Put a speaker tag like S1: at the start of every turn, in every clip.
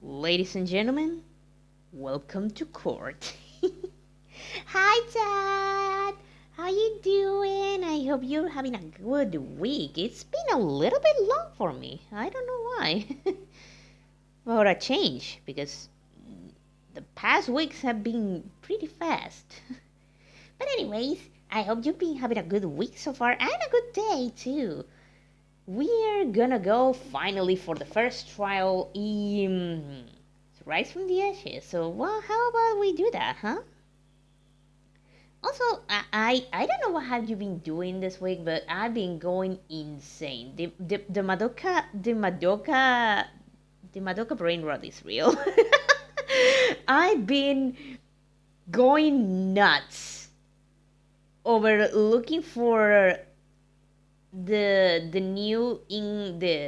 S1: Ladies and gentlemen, welcome to court. Hi, Dad. How you doing? I hope you're having a good week. It's been a little bit long for me. I don't know why. For a change, because the past weeks have been pretty fast. But anyways, I hope you've been having a good week so far and a good day too. We're gonna go finally for the first trial in Rise from the Ashes. So, well, how about we do that, huh? Also, I don't know what have you been doing this week, but I've been going insane. The Madoka brain rot is real. I've been going nuts over looking for the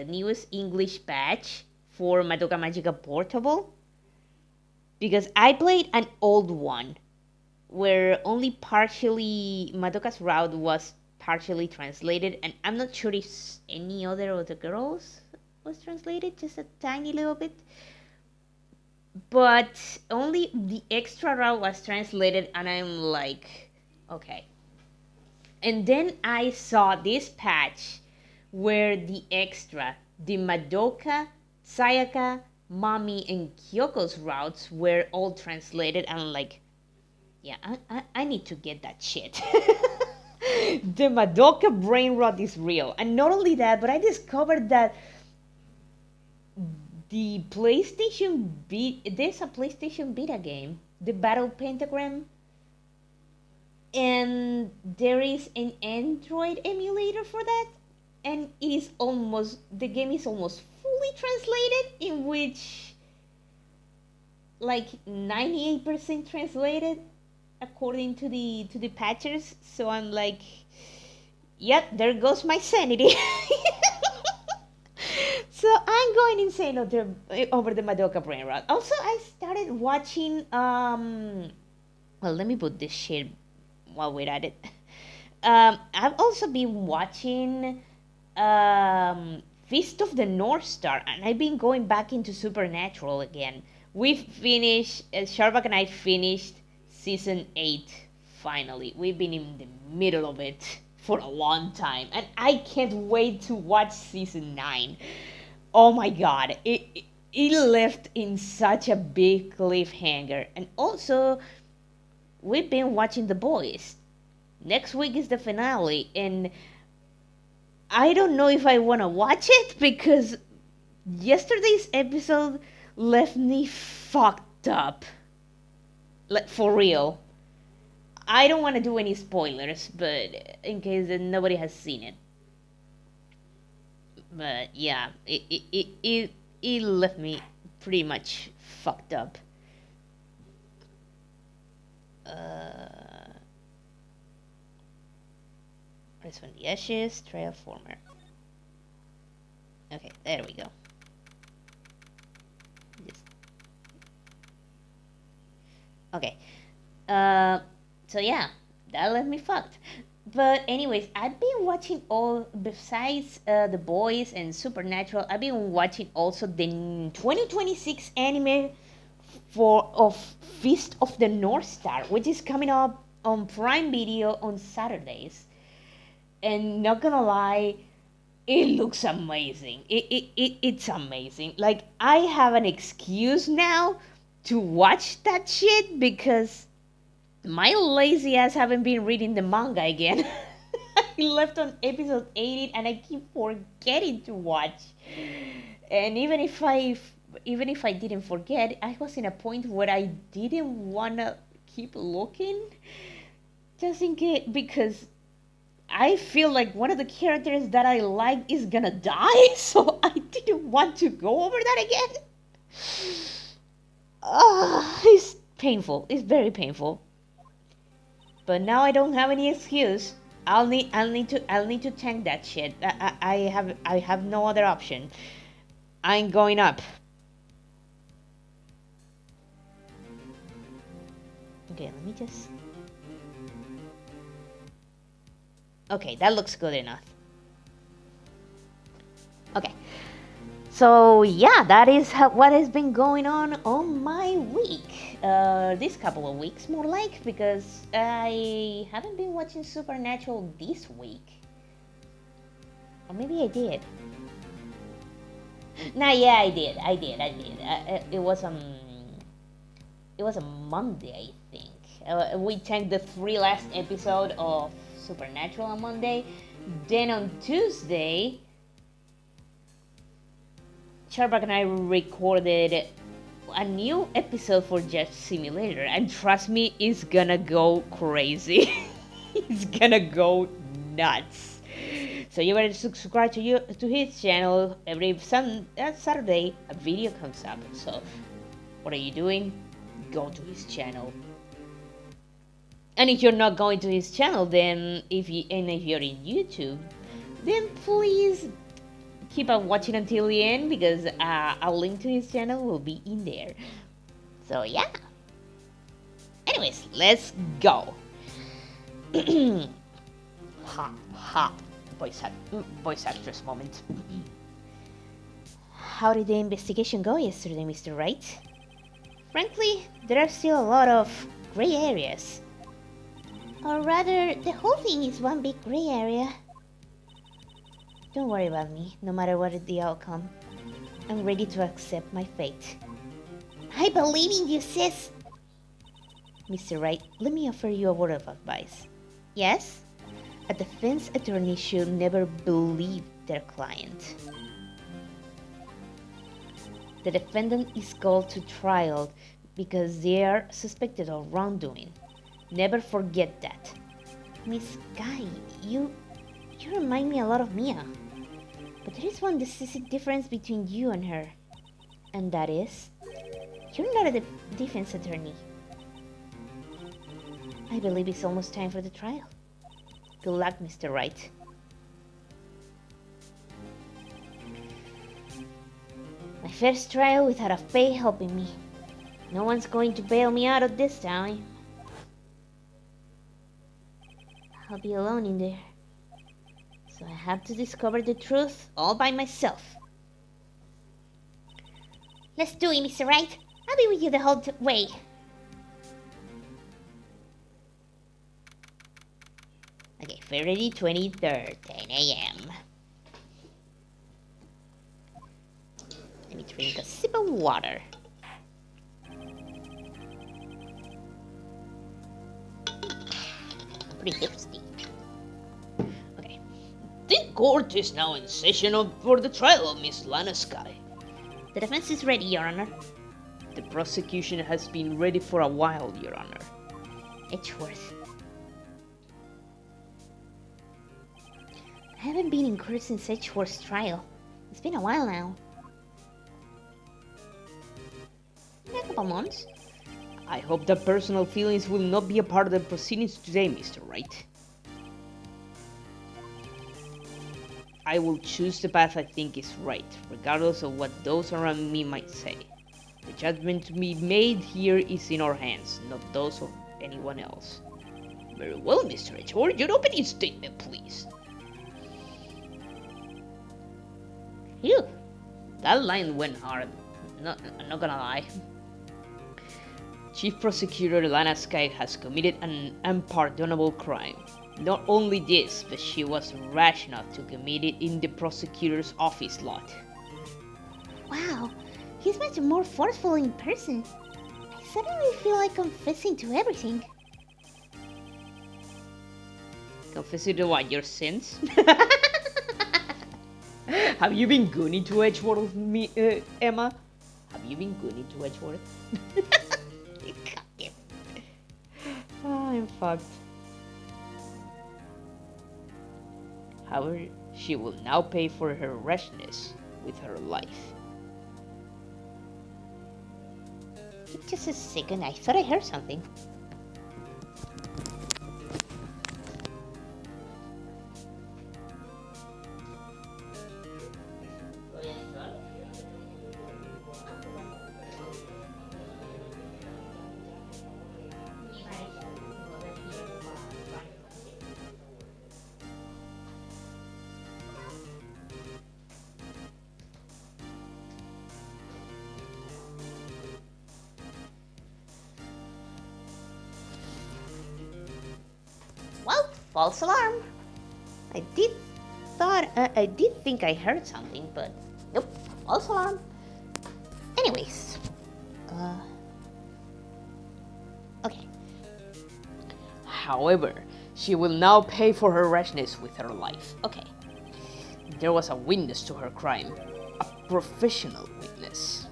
S1: newest English patch for Madoka Magica Portable, because I played an old one where only partially Madoka's route was partially translated, and I'm not sure if any other of the girls was translated, just a tiny little bit, but only the extra route was translated, and I'm like, okay. And then I saw this patch where the extra, the Madoka, Sayaka, Mami, and Kyoko's routes were all translated, and I'm like, yeah, I need to get that shit. The Madoka brain rot is real. And not only that, but I discovered that there's a PlayStation Beta game, the Battle Pentagram, and there is an Android emulator for that, and the game is almost fully translated, in which like 98% translated according to the patchers. So I'm like, yep, there goes my sanity. So I'm going insane over the Madoka brain rot. Also, I started watching well, let me put this shit while we're at it. I've also been watching Fist of the North Star, and I've been going back into Supernatural again. We've finished, Sharvak and I finished season 8 finally. We've been in the middle of it for a long time, and I can't wait to watch season 9. Oh my god, it left in such a big cliffhanger. And also, we've been watching The Boys. Next week is the finale, and I don't know if I want to watch it, because yesterday's episode left me fucked up. Like, for real. I don't want to do any spoilers, but in case nobody has seen it. But yeah, it left me pretty much fucked up. Rise from the Ashes, Trail Former. Okay, there we go. Okay. So yeah, that left me fucked. But anyways, I've been watching besides The Boys and Supernatural, I've been watching also the 2026 anime of Fist of the North Star, which is coming up on Prime Video on Saturdays. And not gonna lie, it looks amazing. It's amazing. Like, I have an excuse now to watch that shit, because my lazy ass haven't been reading the manga again. I left on episode 80 and I keep forgetting to watch. And even if I didn't forget, I was in a point where I didn't wanna keep looking, just in case, because I feel like one of the characters that I like is gonna die, so I didn't want to go over that again. It's painful. It's very painful. But now I don't have any excuse. I'll need to tank that shit. I have no other option. I'm going up. Okay, let me just. Okay, that looks good enough. Okay. So yeah, that is what has been going on my week. This couple of weeks, more like, because I haven't been watching Supernatural this week. Or maybe I did. Nah, yeah, I did. It was a Monday, I think. We tanked the 3 last episode of Supernatural on Monday. Then on Tuesday, Charbak and I recorded a new episode for Jet Simulator, and trust me, it's gonna go crazy. It's gonna go nuts. So you better subscribe to his channel. Every Saturday a video comes up. So what are you doing? Go to his channel. And if you're not going to his channel, then if you're in YouTube, then please keep on watching until the end, because a link to his channel will be in there. So yeah. Anyways, let's go. Ha. Voice actress moment. How did the investigation go yesterday, Mr. Wright? Frankly, there are still a lot of gray areas. Or rather, the whole thing is one big gray area. Don't worry about me, no matter what the outcome. I'm ready to accept my fate. I believe in you, sis! Mr. Wright, let me offer you a word of advice. Yes? A defense attorney should never believe their client. The defendant is called to trial because they are suspected of wrongdoing. Never forget that. Miss Guy, you remind me a lot of Mia. But there is one decisive difference between you and her. And that is, you're not a defense attorney. I believe it's almost time for the trial. Good luck, Mr. Wright. My first trial without a Faye helping me. No one's going to bail me out of this time. I'll be alone in there. So I have to discover the truth all by myself. Let's do it, Mr. Wright. I'll be with you the whole way. Okay, February 23rd, 10 a.m. Let me drink a sip of water. Pretty hipsty. Okay. The court is now in session for the trial of Miss Lana Skye. The defense is ready, Your Honor. The prosecution has been ready for a while, Your Honor. Edgeworth. I haven't been in court since Edgeworth's trial. It's been a while now. In a couple months. I hope that personal feelings will not be a part of the proceedings today, Mr. Wright. I will choose the path I think is right, regardless of what those around me might say. The judgment to be made here is in our hands, not those of anyone else. Very well, Mr. Edgeworth, your opening statement, please. Phew, that line went hard. I'm not gonna lie. Chief Prosecutor Lana Skye has committed an unpardonable crime. Not only this, but she was rash enough to commit it in the prosecutor's office lot. Wow, he's much more forceful in person. I suddenly feel like confessing to everything. Confessing to what, your sins? Have you been gooning to Edgeworth, Emma? Have you been gooning to Edgeworth? Oh, I'm fucked. However, she will now pay for her rashness with her life. Just a second, I thought I heard something. False alarm. I did think I heard something, but nope, false alarm. Anyways, okay.
S2: However, she will now pay for her rashness with her life.
S1: Okay.
S2: There was a witness to her crime. A professional witness.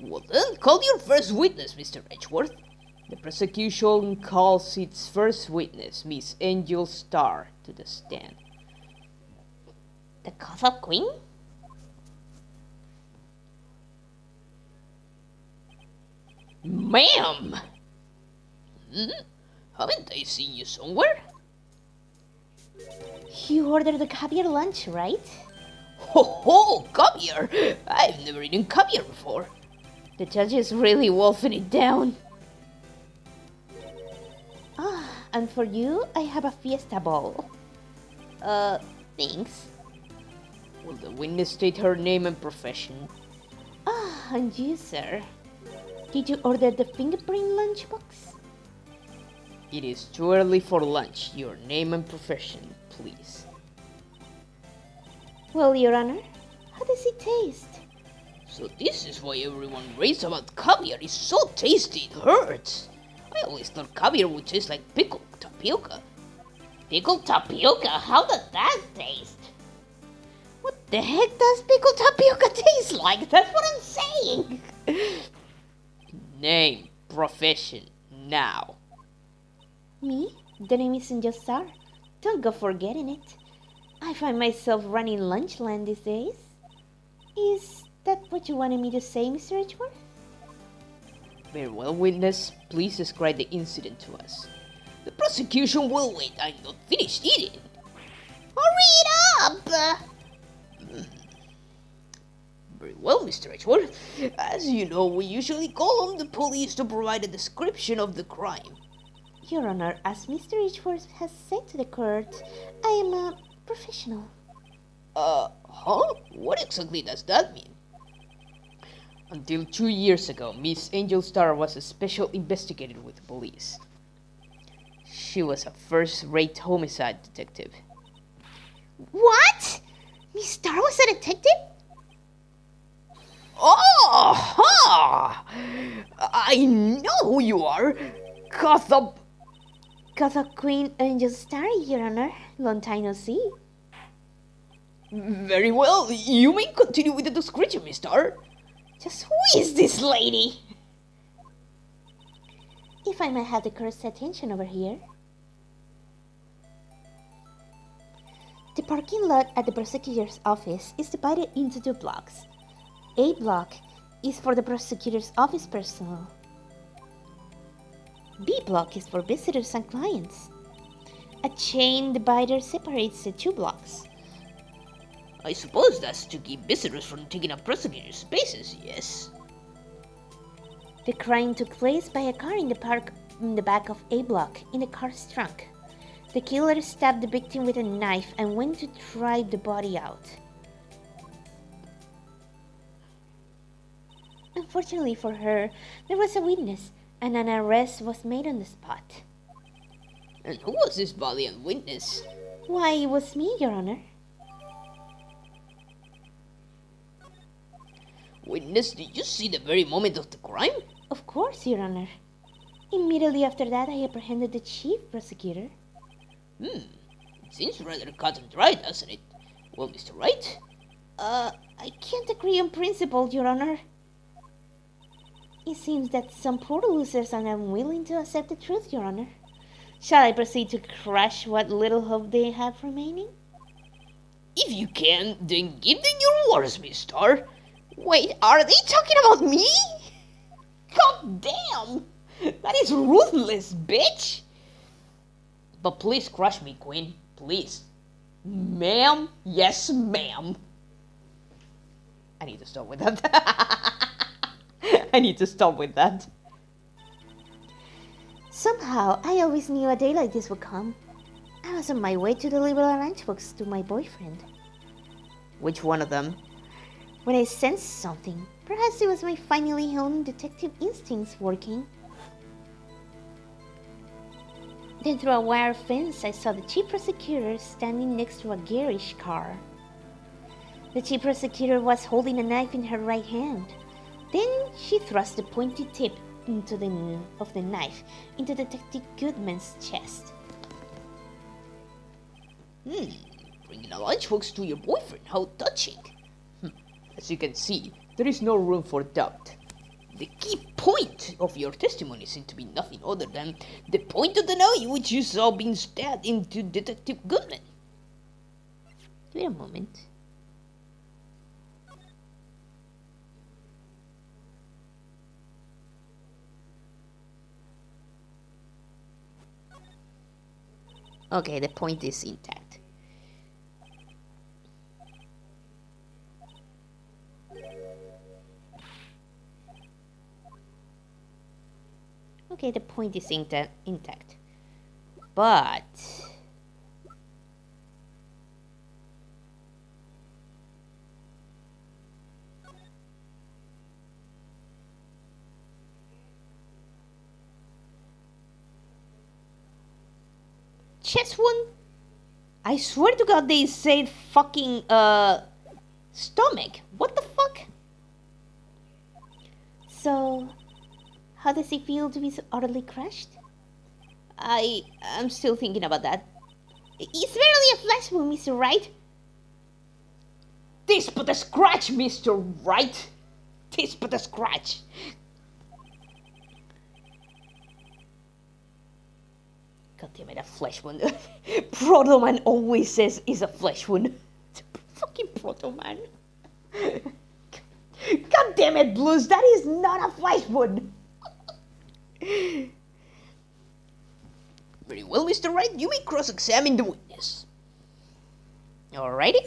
S2: Well then, call your first witness, Mr. Edgeworth. The prosecution calls its first witness, Miss Angel Starr, to the stand.
S1: The Gotham Queen?
S2: Ma'am! Haven't I seen you somewhere?
S1: You ordered the caviar lunch, right?
S2: Ho ho! Caviar! I've never eaten caviar before.
S1: The judge is really wolfing it down. Ah, and for you, I have a fiesta bowl. Thanks.
S2: Will the witness state her name and profession?
S1: Ah, and you, sir? Did you order the fingerprint lunchbox?
S2: It is too early for lunch. Your name and profession, please.
S1: Well, Your Honor, how does it taste?
S2: So this is why everyone raves about caviar. It's so tasty, it hurts. I always thought caviar would taste like pickled tapioca.
S1: Pickled tapioca? How does that taste? What the heck does pickled tapioca taste like? That's what I'm saying.
S2: Name, profession, now.
S1: Me? The name is Angel Starr. Don't go forgetting it. I find myself running Lunchland these days. Is that what you wanted me to say, Mr. Edgeworth?
S2: Very well, witness. Please describe the incident to us. The prosecution will wait. I'm not finished eating.
S1: Hurry it up!
S2: Very well, Mr. Edgeworth. As you know, we usually call on the police to provide a description of the crime.
S1: Your Honor, as Mr. Edgeworth has said to the court, I am a professional.
S2: Huh? What exactly does that mean? Until 2 years ago, Miss Angel Starr was a special investigator with the police. She was a first-rate homicide detective.
S1: What? Miss Starr was a detective?
S2: Oh, ha! I know who you are. Gotham
S1: Queen Angel Starr, Your Honor. Long time no see.
S2: Very well. You may continue with the description, Miss Starr.
S1: Just who is this lady? If I might have the court's attention over here. The parking lot at the prosecutor's office is divided into 2 blocks. A block is for the prosecutor's office personnel. B block is for visitors and clients. A chain divider separates the 2 blocks.
S2: I suppose that's to keep visitors from taking up prosecutor's spaces, yes?
S1: The crime took place by a car in the back of A block in the car's trunk. The killer stabbed the victim with a knife and went to drive the body out. Unfortunately for her, there was a witness and an arrest was made on the spot.
S2: And who was this valiant witness?
S1: Why, it was me, Your Honor.
S2: Witness, did you see the very moment of the crime?
S1: Of course, Your Honor. Immediately after that, I apprehended the chief prosecutor.
S2: It seems rather cut and dry, doesn't it? Well, Mr. Wright?
S1: I can't agree on principle, Your Honor. It seems that some poor losers are unwilling to accept the truth, Your Honor. Shall I proceed to crush what little hope they have remaining?
S2: If you can, then give them your words, Miss Starr.
S1: Wait, are they talking about me? God damn! That is ruthless, bitch!
S2: But please crush me, Queen. Please. Ma'am? Yes, ma'am. I need to stop with that. I need to stop with that.
S1: Somehow, I always knew a day like this would come. I was on my way to deliver a lunchbox to my boyfriend.
S2: Which one of them?
S1: When I sensed something, perhaps it was my finely honed detective instincts working. Then through a wire fence I saw the chief prosecutor standing next to a garish car. The chief prosecutor was holding a knife in her right hand. Then she thrust the pointy tip of the knife into Detective Goodman's chest.
S2: Bringing a lunchbox to your boyfriend, how touching. As you can see, there is no room for doubt. The key point of your testimony seems to be nothing other than the point of the knife which you saw being stabbed into Detective Goodman.
S1: Wait a moment. Okay, the point is intact. Okay, the point is intact. But... chest wound? I swear to God they said fucking, stomach. What the fuck? So... how does it feel to be so utterly crushed? I'm still thinking about that. It's barely a flesh wound, Mr. Wright.
S2: This but a scratch, Mr. Wright. This but a scratch.
S1: God damn it, a flesh wound. Proto Man always says it's a flesh wound. Fucking Proto Man.
S2: God damn it, Blues, that is not a flesh wound. Very well, Mr. Wright, you may cross-examine the witness.
S1: Alrighty.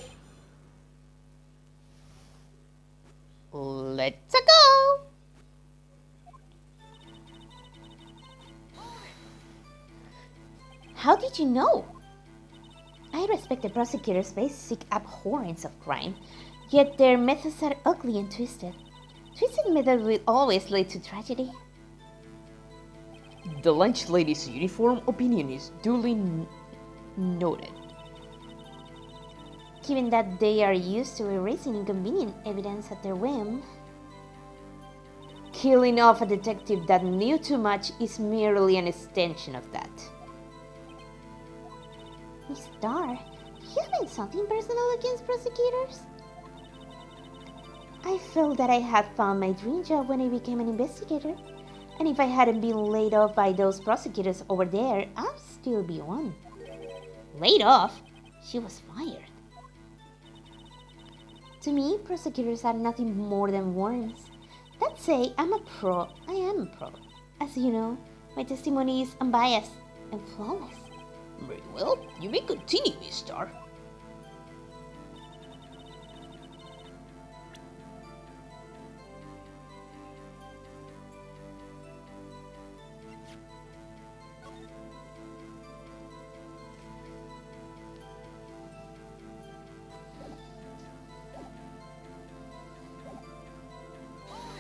S1: Let's go. How did you know? I respect the prosecutor's basic abhorrence of crime, yet their methods are ugly and twisted. Twisted methods will always lead to tragedy.
S2: The lunch lady's uniform opinion is duly noted.
S1: Given that they are used to erasing inconvenient evidence at their whim, killing off a detective that knew too much is merely an extension of that. Miss Starr, do you have something personal against prosecutors? I felt that I had found my dream job when I became an investigator. And if I hadn't been laid off by those prosecutors over there, I'd still be one. Laid off? She was fired. To me, prosecutors are nothing more than worms. That say, I am a pro. As you know, my testimony is unbiased and flawless.
S2: Very well, you may continue, Miss Starr.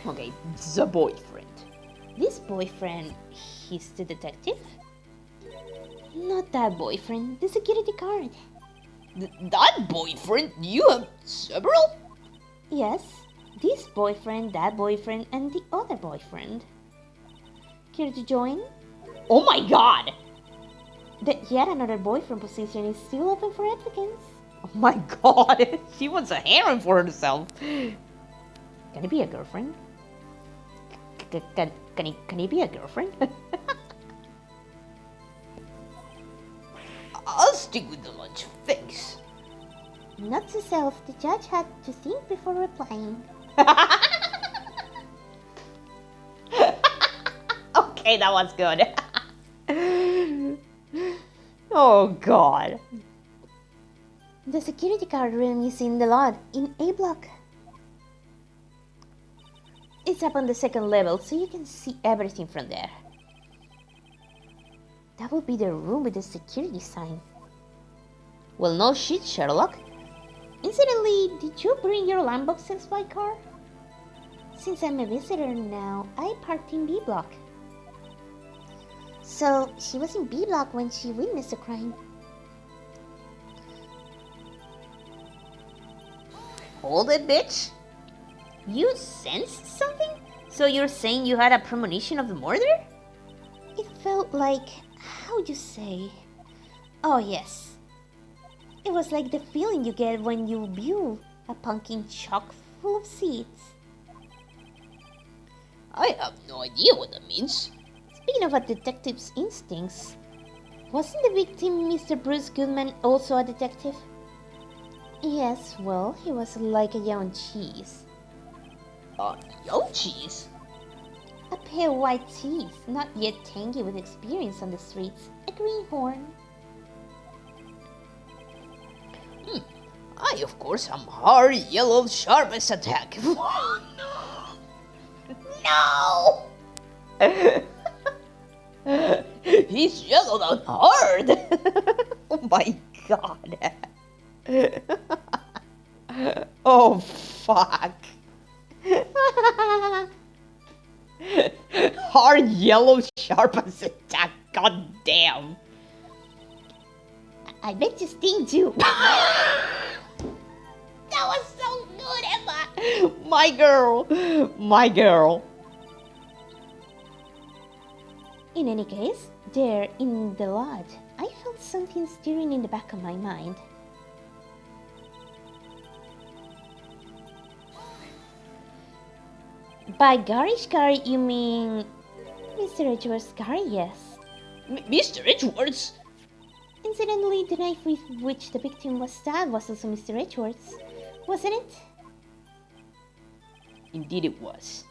S2: Okay, the boyfriend.
S1: This boyfriend, he's the detective? Not that boyfriend, the security guard.
S2: That boyfriend? You have several?
S1: Yes, this boyfriend, that boyfriend, and the other boyfriend. Care to join?
S2: Oh my god!
S1: Yet another boyfriend position is still open for applicants.
S2: Oh my god, she wants a harem for herself.
S1: Can it be a girlfriend? Can he be a girlfriend?
S2: I'll stick with the lunch, thanks.
S1: Not to self, the judge had to think before replying.
S2: Okay, that was good. Oh god.
S1: The security guard room is in the lot, in A block. It's up on the second level, so you can see everything from there. That would be the room with the security sign. Well, no shit, Sherlock. Incidentally, did you bring your Lamboxes by car? Since I'm a visitor now, I parked in B block. So she was in B block when she witnessed the crime. Hold it, bitch. You sensed something? So you're saying you had a premonition of the murder? It felt like, how'd you say? Oh yes. It was like the feeling you get when you view a pumpkin chock full of seeds.
S2: I have no idea what that means.
S1: Speaking of a detective's instincts, wasn't the victim Mr. Bruce Goodman also a detective? Yes, well, he was like a young cheese.
S2: Young cheese?
S1: A pale white cheese, not yet tangy with experience on the streets. A greenhorn.
S2: I, of course, am hard, yellow, sharp as a tack. Oh, no! No! He's yellowed out hard!
S1: Oh my god.
S2: Oh, fuck. Hard, yellow, sharp as a tack. God damn.
S1: I bet you sting too. That was so good, Emma.
S2: My girl. My girl.
S1: In any case, there in the lodge, I felt something stirring in the back of my mind. By garish Gary, you mean Mr. Edgeworth's Gary, yes.
S2: Mr. Edgeworth's?
S1: Incidentally, the knife with which the victim was stabbed was also Mr. Edgeworth's, wasn't it?
S2: Indeed it was.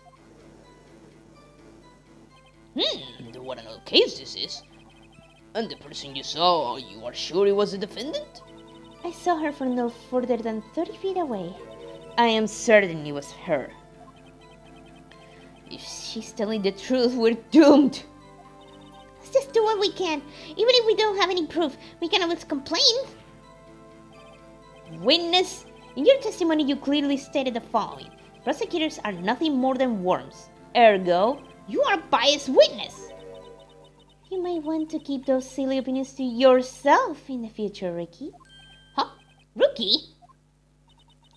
S2: What an odd case this is. And the person you saw, you are sure it was the defendant?
S1: I saw her from no further than 30 feet away.
S2: I am certain it was her. If she's telling the truth, we're doomed.
S1: Let's just do what we can. Even if we don't have any proof, we can always complain.
S2: Witness,
S1: in your testimony you clearly stated the following. Prosecutors are nothing more than worms.
S2: Ergo, you are a biased witness.
S1: You might want to keep those silly opinions to yourself in the future, Ricky.
S2: Huh? Rookie?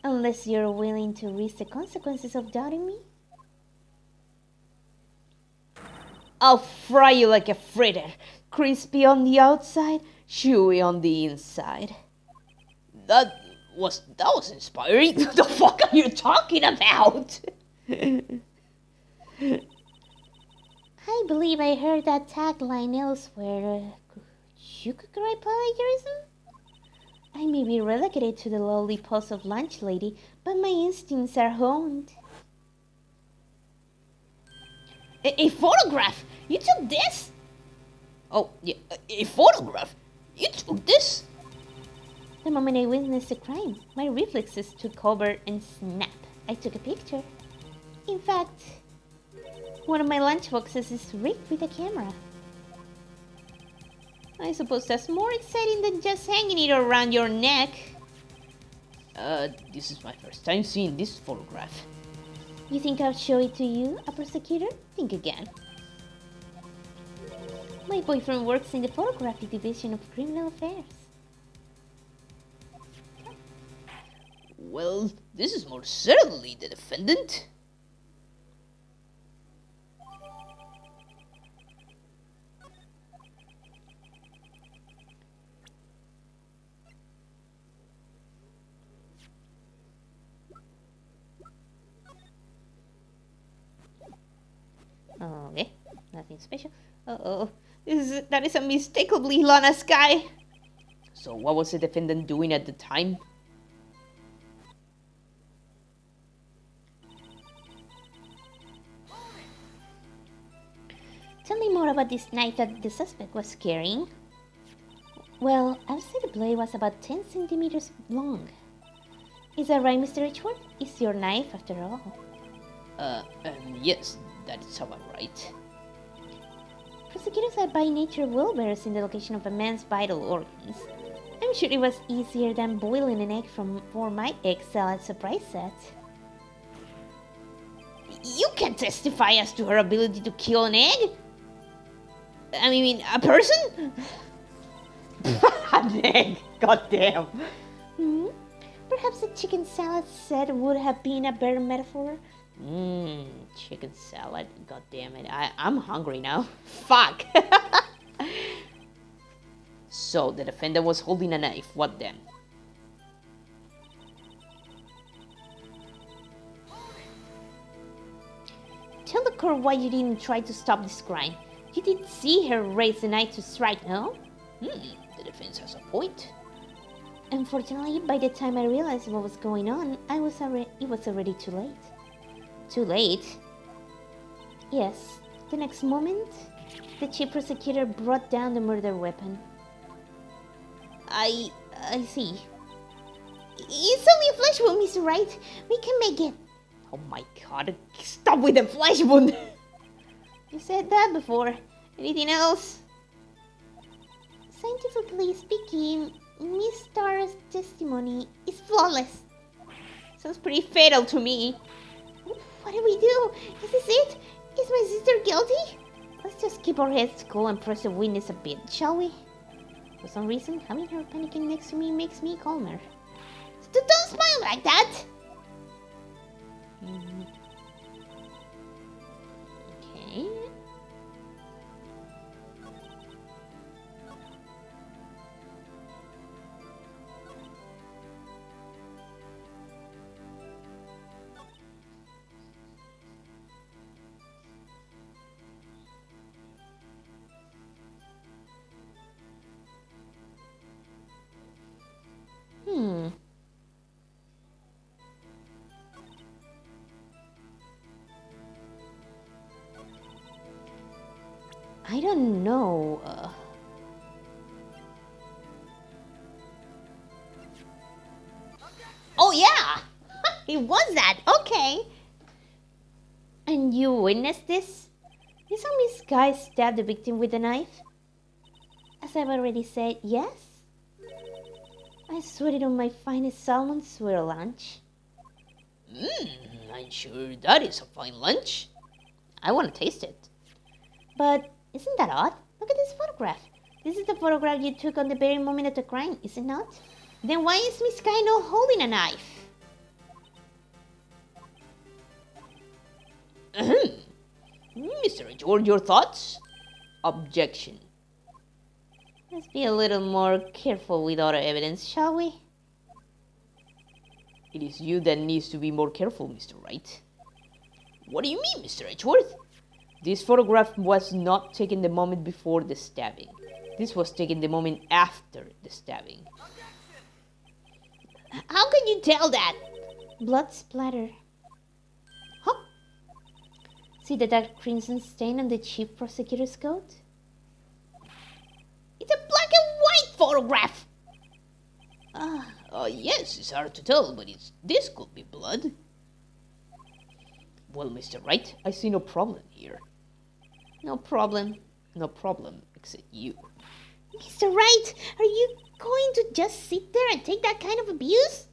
S1: Unless you're willing to risk the consequences of doubting me.
S2: I'll fry you like a fritter, crispy on the outside, chewy on the inside. That was inspiring. What the fuck are you talking about?
S1: I believe I heard that tagline elsewhere. You could write plagiarism? I may be relegated to the lowly post of lunch lady, but my instincts are honed.
S2: A photograph? You took this? Oh, yeah, a photograph? You took this?
S1: The moment I witnessed the crime, my reflexes took over and snap, I took a picture. In fact, one of my lunchboxes is rigged with a camera. I suppose that's more exciting than just hanging it around your neck.
S2: This is my first time seeing this photograph.
S1: You think I'll show it to you, a prosecutor? Think again. My boyfriend works in the photographic division of criminal affairs.
S2: Well, this is most certainly the defendant.
S1: Okay, nothing special. Uh-oh, that is unmistakably Lana's guy.
S2: So what was the defendant doing at the time?
S1: Tell me more about this knife that the suspect was carrying. Well, I would say the blade was about 10 centimeters long. Is that right, Mr. Edgeworth? It's your knife, after all.
S2: Yes, that's about right.
S1: Prosecutors are by nature well-versed in the location of a man's vital organs. I'm sure it was easier than boiling an egg for my egg salad surprise set.
S2: You can testify as to her ability to kill an egg?
S1: I mean, a person?
S2: Dang, goddamn.
S1: Hmm? Perhaps a chicken salad set would have been a better metaphor?
S2: Chicken salad. God damn it. I'm hungry now. Fuck. So, the defendant was holding a knife. What then?
S1: Tell the court why you didn't try to stop this crime. You did see her raise the knife to strike, no?
S2: The defense has a point.
S1: Unfortunately, by the time I realized what was going on, it was already too late.
S2: Too late?
S1: Yes. The next moment, the chief prosecutor brought down the murder weapon. I see. It's only a flesh wound, Mr. Wright. We can make it.
S2: Oh my god, stop with the flesh wound!
S1: You said that before. Anything else? Scientifically speaking, Miss Starr's testimony is flawless.
S2: Sounds pretty fatal to me.
S1: What do we do? Is this it? Is my sister guilty? Let's just keep our heads cool and press the witness a bit, shall we? For some reason, having her panicking next to me makes me calmer. Don't smile like that!
S2: Okay.
S1: I don't know.
S2: Oh yeah! It was that! Okay!
S1: And you witnessed this? You saw Miss Guy stab the victim with a knife? As I've already said, yes? I sweated on my finest salmon swirl lunch.
S2: I'm sure that is a fine lunch. I want to taste it.
S1: But isn't that odd? Look at this photograph. This is the photograph you took on the very moment of the crime, is it not? Then why is Miss Guy not holding a knife?
S2: Mr. Edgeworth, your thoughts? Objection.
S1: Let's be a little more careful with other evidence, shall we?
S2: It is you that needs to be more careful, Mr. Wright. What do you mean, Mr. Edgeworth? This photograph was not taken the moment before the stabbing. This was taken the moment after the stabbing.
S1: How can you tell that? Blood splatter. Huh? See the dark crimson stain on the chief prosecutor's coat?
S2: It's a black and white photograph! Yes, it's hard to tell, but this could be blood. Well, Mr. Wright, I see no problem here.
S1: No problem.
S2: No problem, except you.
S1: Mr. Wright, are you going to just sit there and take that kind of abuse?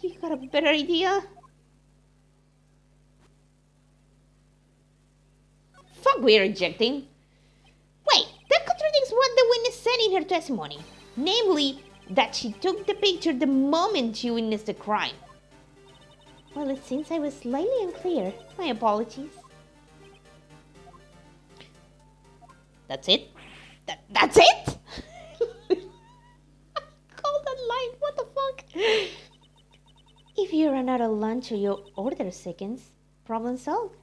S1: You got a better idea?
S2: Fuck, we're rejecting.
S1: Wait, that contradicts what the witness said in her testimony. Namely, that she took the picture the moment she witnessed the crime. Well, it seems I was slightly unclear. My apologies.
S2: That's it?
S1: That's it? Call that line, what the fuck? If you run out of lunch or your order seconds, problem solved.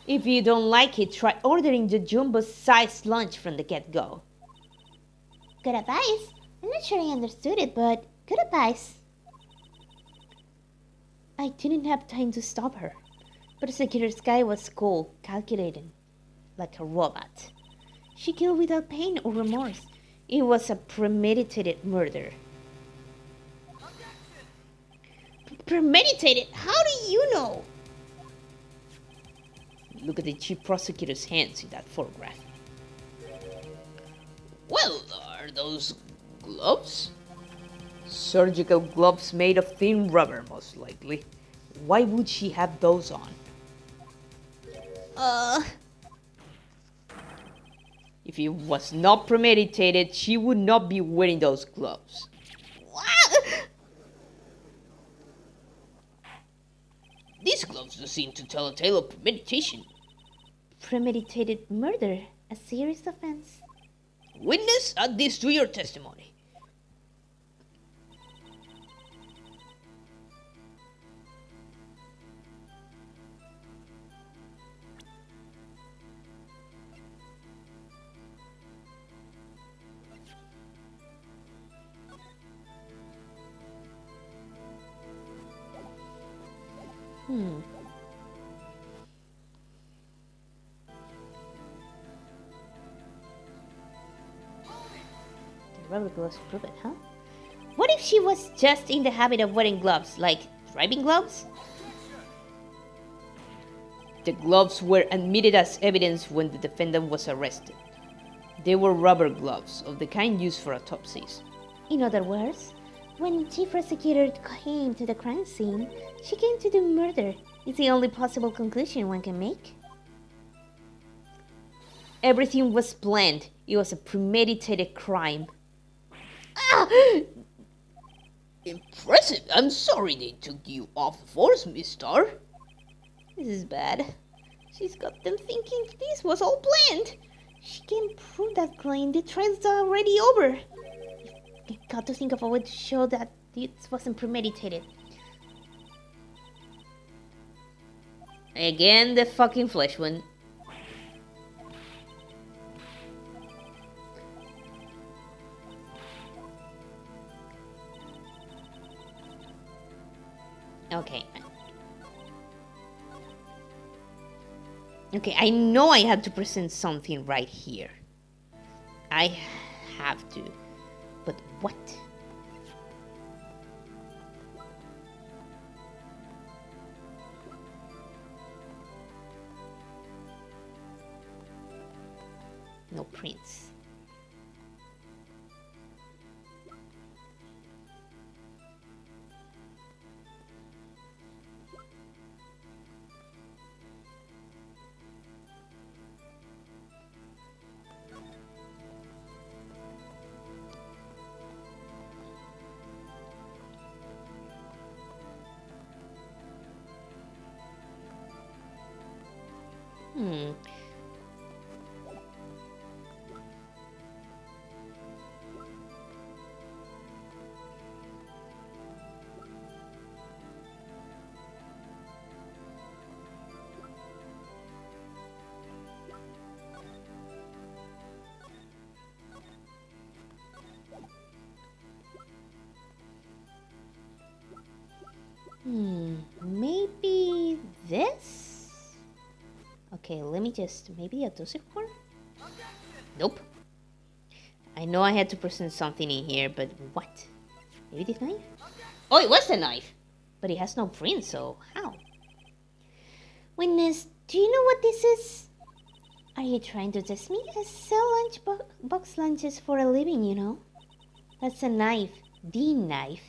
S2: If you don't like it, try ordering the jumbo-sized lunch from the get-go.
S1: Good advice. I'm not sure I understood it, but good advice. I didn't have time to stop her. Prosecutor Sky was cool, calculating, like a robot. She killed without pain or remorse. It was a premeditated murder. Premeditated? How do you know?
S2: Look at the chief prosecutor's hands in that photograph. Well, are those gloves? Surgical gloves made of thin rubber, most likely. Why would she have those on? If it was not premeditated, she would not be wearing those gloves.
S1: What?
S2: These gloves do seem to tell a tale of premeditation.
S1: Premeditated murder, a serious offense.
S2: Witness, add this to your testimony.
S1: The rubber gloves prove it, huh? What if she was just in the habit of wearing gloves, like driving gloves?
S2: The gloves were admitted as evidence when the defendant was arrested. They were rubber gloves, of the kind used for autopsies.
S1: In other words, when Chief Prosecutor came to the crime scene, she came to do murder. It's the only possible conclusion one can make.
S2: Everything was planned. It was a premeditated crime.
S1: Ah!
S2: Impressive. I'm sorry they took you off the force, Miss Starr.
S1: This is bad. She's got them thinking this was all planned. She can't prove that claim. The trial's already over. You've got to think of a way to show that this wasn't premeditated.
S2: Again, the fucking flesh one.
S1: Okay. Okay, I know I have to present something right here. I have to. But what? No prints. Maybe this? Okay, let me just... Maybe a dosage form? Nope. I know I had to present something in here, but what? Maybe this knife? Oh, it was a knife! But it has no print, so how? Witness, do you know what this is? Are you trying to test me? I sell box lunches for a living, you know. That's a knife. The knife.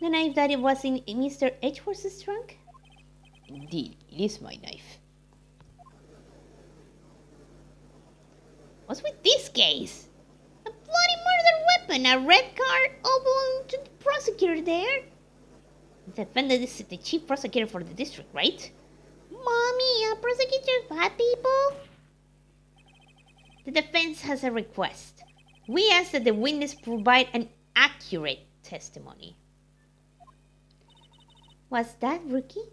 S1: The knife that it was in Mr. Edgeworth's trunk?
S2: Indeed, it is my knife.
S1: What's with this case? A bloody murder weapon, a red card, all belonging to the prosecutor there. The defendant is the chief prosecutor for the district, right? Mommy, prosecutors bad people? The defense has a request. We ask that the witness provide an accurate testimony. Was that rookie?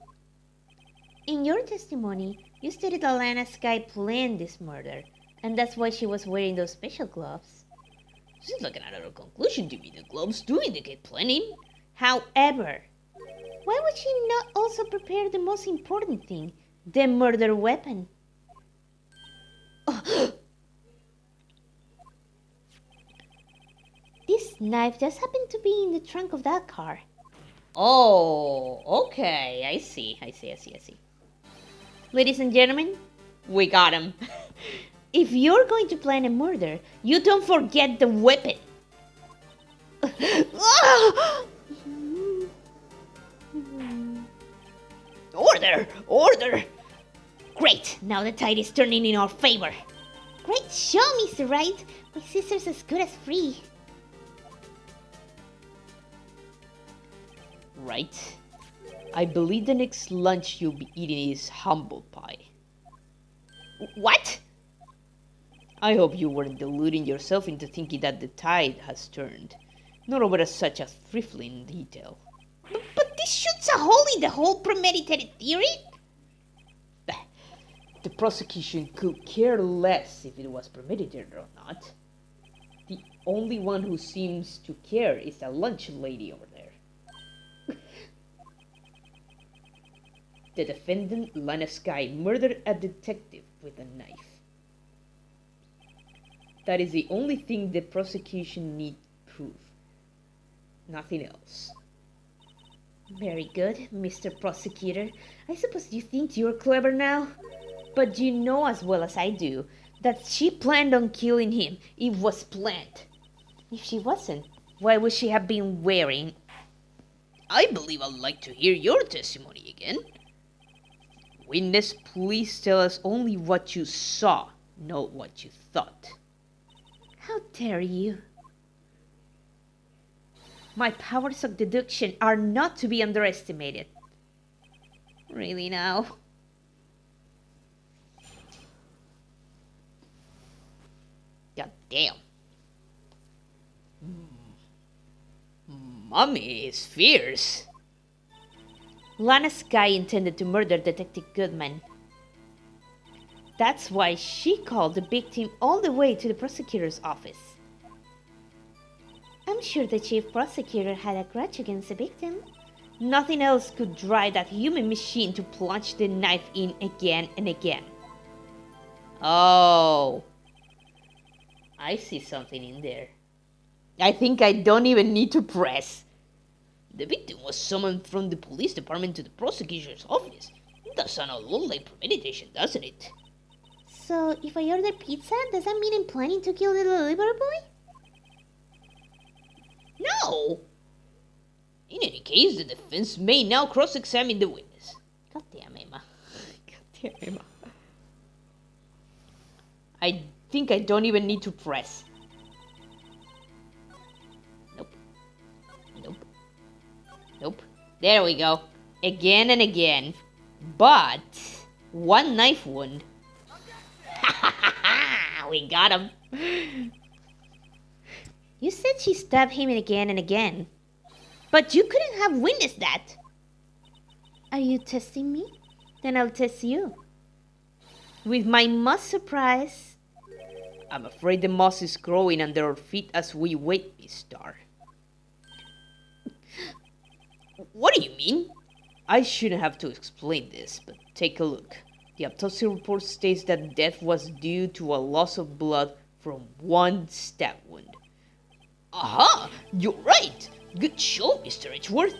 S1: In your testimony, you stated Alana Sky planned this murder, and that's why she was wearing those special gloves.
S2: Seems like an adult conclusion to me. The gloves do indicate planning.
S1: However, why would she not also prepare the most important thing, the murder weapon? This knife just happened to be in the trunk of that car.
S2: Oh, okay. I see.
S1: Ladies and gentlemen,
S2: We got him.
S1: if you're going to plan a murder, you don't forget the weapon.
S2: Order! Order!
S1: Great, now the tide is turning in our favor. Great show, Mr. Wright. My sister's as good as free.
S2: Right. I believe the next lunch you'll be eating is humble pie.
S1: What?
S2: I hope you weren't deluding yourself into thinking that the tide has turned, not over such a trifling detail.
S1: But this shoots a hole in the whole premeditated theory.
S2: The prosecution could care less if it was premeditated or not. The only one who seems to care is the lunch lady over there. The defendant, Lana Sky, murdered a detective with a knife. That is the only thing the prosecution need prove. Nothing else.
S1: Very good, Mr. Prosecutor. I suppose you think you're clever now? But you know as well as I do that she planned on killing him. It was planned. If she wasn't, why would she have been wearing...
S2: I believe I'd like to hear your testimony again. Witness, please tell us only what you saw, not what you thought.
S1: How dare you? My powers of deduction are not to be underestimated. Really now?
S2: God damn. Mommy is fierce.
S1: Lana Sky intended to murder Detective Goodman. That's why she called the victim all the way to the prosecutor's office. I'm sure the chief prosecutor had a grudge against the victim. Nothing else could drive that human machine to plunge the knife in again and again.
S2: Oh. I see something in there. I think I don't even need to press. The victim was summoned from the police department to the prosecutor's office. That sounds a lot like premeditation, doesn't it?
S1: So, if I order pizza, does that mean I'm planning to kill the delivery boy?
S2: No! In any case, the defense may now cross-examine the witness.
S1: Goddamn, Emma.
S2: Goddamn, Emma. I think I don't even need to press. Nope. Nope. Nope. There we go. Again and again. But one knife wound. We got him.
S1: You said she stabbed him again and again. But you couldn't have witnessed that. Are you testing me? Then I'll test you. With my moss surprise.
S2: I'm afraid the moss is growing under our feet as we wait, Miss Starr. What do you mean? I shouldn't have to explain this, but take a look. The autopsy report states that death was due to a loss of blood from one stab wound. Aha! You're right! Good show, Mr. Edgeworth.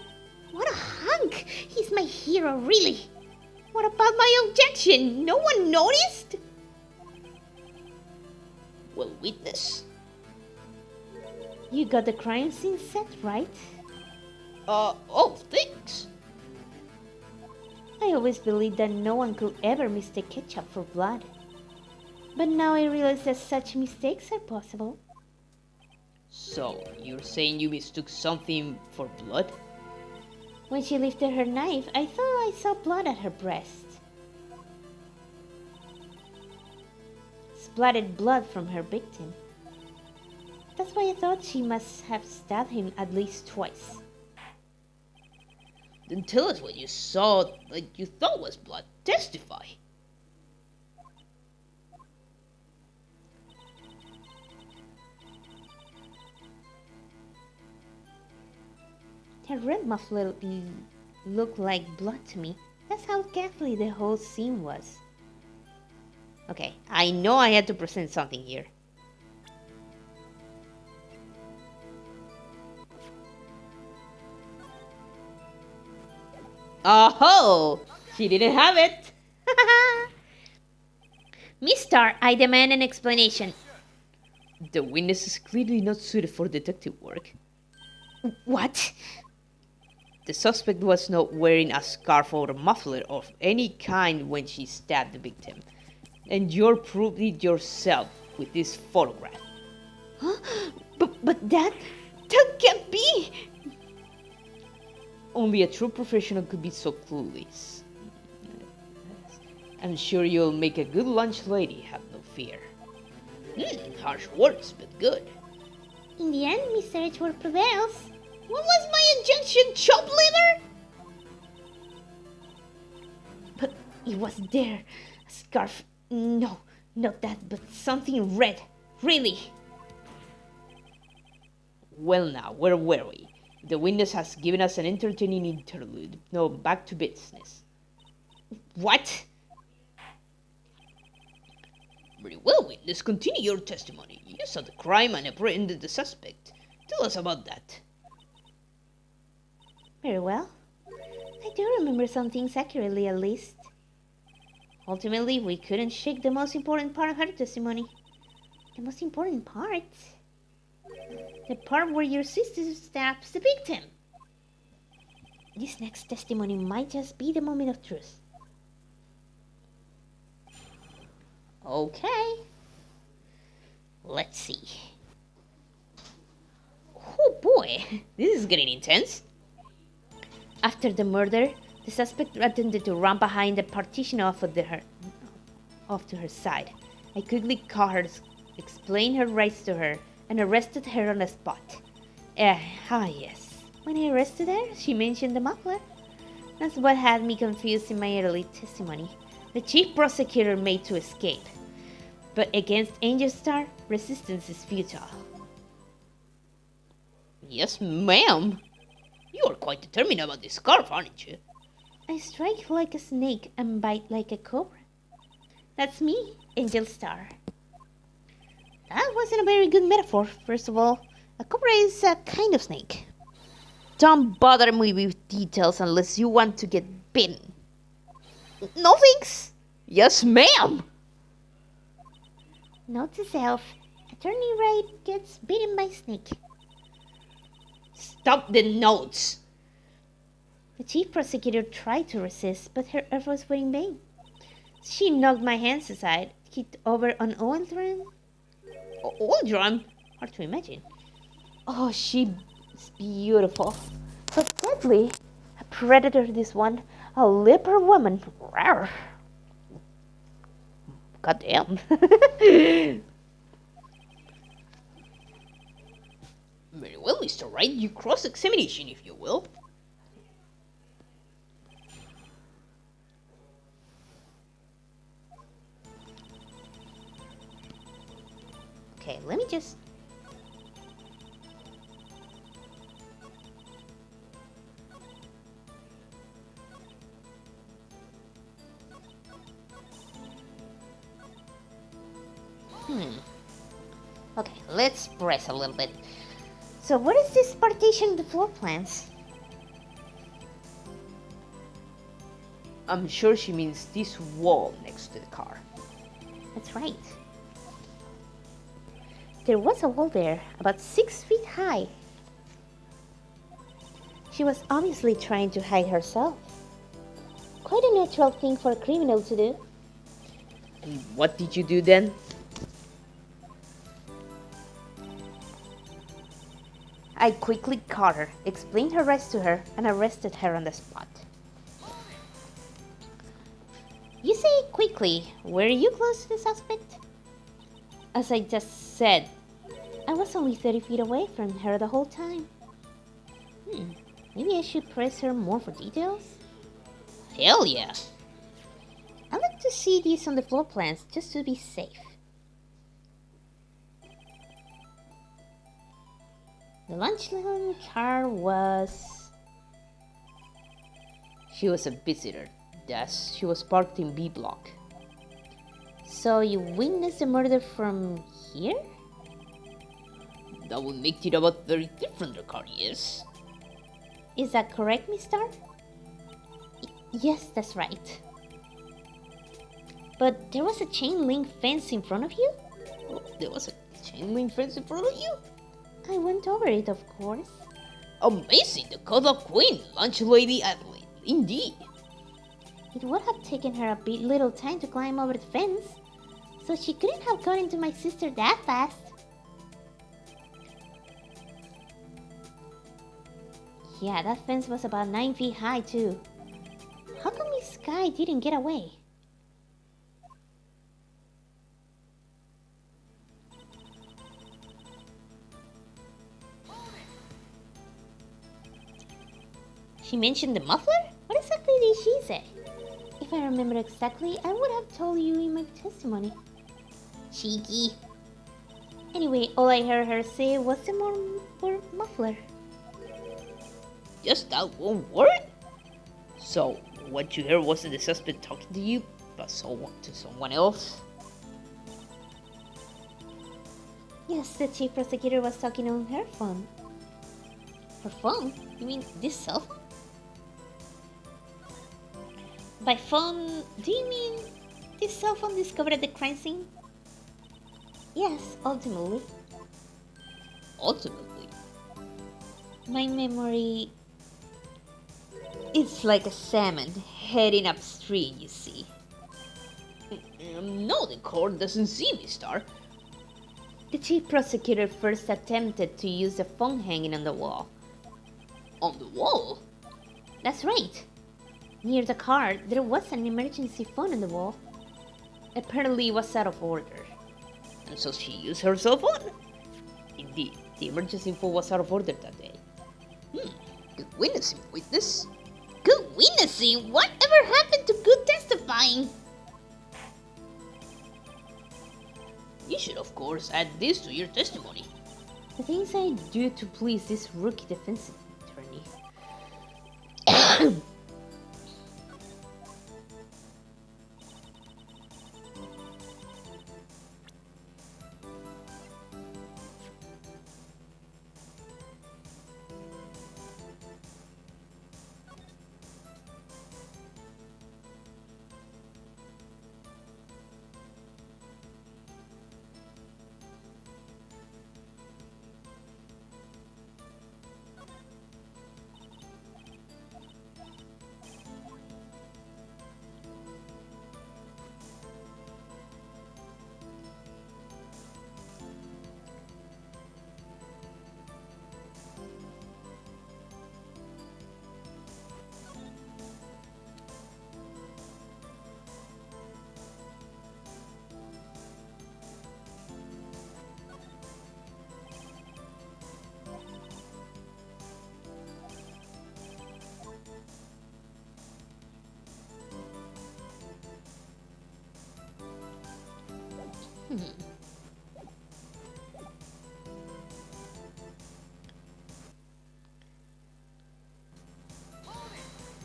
S1: What a hunk! He's my hero, really. What about my objection? No one noticed?
S2: Well, witness.
S1: You got the crime scene set, right?
S2: Oh, thanks.
S1: I always believed that no one could ever mistake ketchup for blood. But now I realize that such mistakes are possible.
S2: So, you're saying you mistook something for blood?
S1: When she lifted her knife, I thought I saw blood at her breast. Splattered blood from her victim. That's why I thought she must have stabbed him at least twice.
S2: Then tell us what you saw that you thought was blood. Testify.
S1: Her red muffler looked like blood to me. That's how ghastly the whole scene was.
S2: Okay, I know I had to present something here. Oh, she didn't have it.
S1: Miss Starr, I demand an explanation.
S2: The witness is clearly not suited for detective work.
S1: What?
S2: The suspect was not wearing a scarf or a muffler of any kind when she stabbed the victim. And you're proved it yourself with this photograph.
S1: Huh? But that can't be!
S2: Only a true professional could be so clueless. I'm sure you'll make a good lunch lady, have no fear. Harsh words, but good.
S1: In the end, Mr. Edgeworth prevails.
S2: What was my injunction, chop liver?
S1: But it was there. A scarf. No, not that, but something red. Really.
S2: Well now, where were we? The witness has given us an entertaining interlude. Now back to business.
S1: What?
S2: Very well, witness. Continue your testimony. You saw the crime and apprehended the suspect. Tell us about that.
S1: Very well. I do remember some things accurately, at least. Ultimately, we couldn't shake the most important part of her testimony. The most important part? The part where your sister stabs the victim. This next testimony might just be the moment of truth. Okay. Let's see.
S2: Oh boy, this is getting intense.
S1: After the murder, the suspect attempted to run behind the partition off to her side. I quickly caught her, explained her rights to her, and arrested her on the spot. Yes. When I arrested her, she mentioned the muffler. That's what had me confused in my early testimony. The chief prosecutor made to escape. But against Angel Starr, resistance is futile.
S2: Yes, ma'am. You are quite determined about this scarf, aren't you?
S1: I strike like a snake and bite like a cobra. That's me, Angel Starr. That wasn't a very good metaphor, first of all. A cobra is a kind of snake.
S2: Don't bother me with details unless you want to get bitten.
S1: No thanks.
S2: Yes, ma'am.
S1: Note to self. Attorney Wright gets bitten by snake.
S2: Stop the notes.
S1: The chief prosecutor tried to resist, but her efforts were in vain. She knocked my hands aside, kicked over an Oldram.
S2: Oldram?
S1: Hard to imagine.
S2: Oh, she's beautiful.
S1: But deadly. A predator, this one. A leper woman. Rawr.
S2: Goddamn. Very well, Mr. Wright. You cross-examination, if you will.
S1: Okay, let me just... Okay, let's press a little bit. So what is this partition of the floor plans?
S2: I'm sure she means this wall next to the car.
S1: That's right. There was a wall there, about 6 feet high. She was obviously trying to hide herself. Quite a natural thing for a criminal to do.
S2: And what did you do then?
S1: I quickly caught her, explained her rights to her, and arrested her on the spot. You say quickly. Were you close to the suspect? As I just said, I was only 30 feet away from her the whole time. Maybe I should press her more for details?
S2: Hell yeah.
S1: I'd like to see these on the floor plans just to be safe. The lunchroom car was...
S2: She was a visitor. Thus, she was parked in B block.
S1: So you witnessed the murder from here?
S2: That would make it about 30 feet from the car, yes?
S1: Is that correct, Miss Starr? Yes, that's right. But there was a chain link fence in front of you?
S2: Oh, there was a chain link fence in front of you?
S1: I went over it, of course.
S2: Amazing! The Coda Queen, lunch lady athlete, indeed.
S1: It would have taken her a bit little time to climb over the fence. So she couldn't have gotten to my sister that fast. Yeah, that fence was about 9 feet high too. How come Miss Sky didn't get away? She mentioned the muffler? What exactly did she say? If I remember exactly, I would have told you in my testimony. Cheeky. Anyway, all I heard her say was the word muffler.
S2: Just that one word? So, what you heard wasn't the suspect talking to you, but to someone else?
S1: Yes, the chief prosecutor was talking on her phone. Her phone? You mean this cell phone? By phone, do you mean this cell phone discovered at the crime scene? Yes, ultimately.
S2: Ultimately?
S1: My memory... It's like a salmon heading upstream, you see.
S2: No, the court doesn't see me, Star.
S1: The chief prosecutor first attempted to use the phone hanging on the wall.
S2: On the wall?
S1: That's right. Near the car, there was an emergency phone on the wall. Apparently, it was out of order.
S2: And so she used her cell phone? Indeed, the emergency phone was out of order that day. Good witnessing, witness.
S1: Good witnessing? Whatever happened to good testifying?
S2: You should, of course, add this to your testimony.
S1: The things I do to please this rookie defense attorney.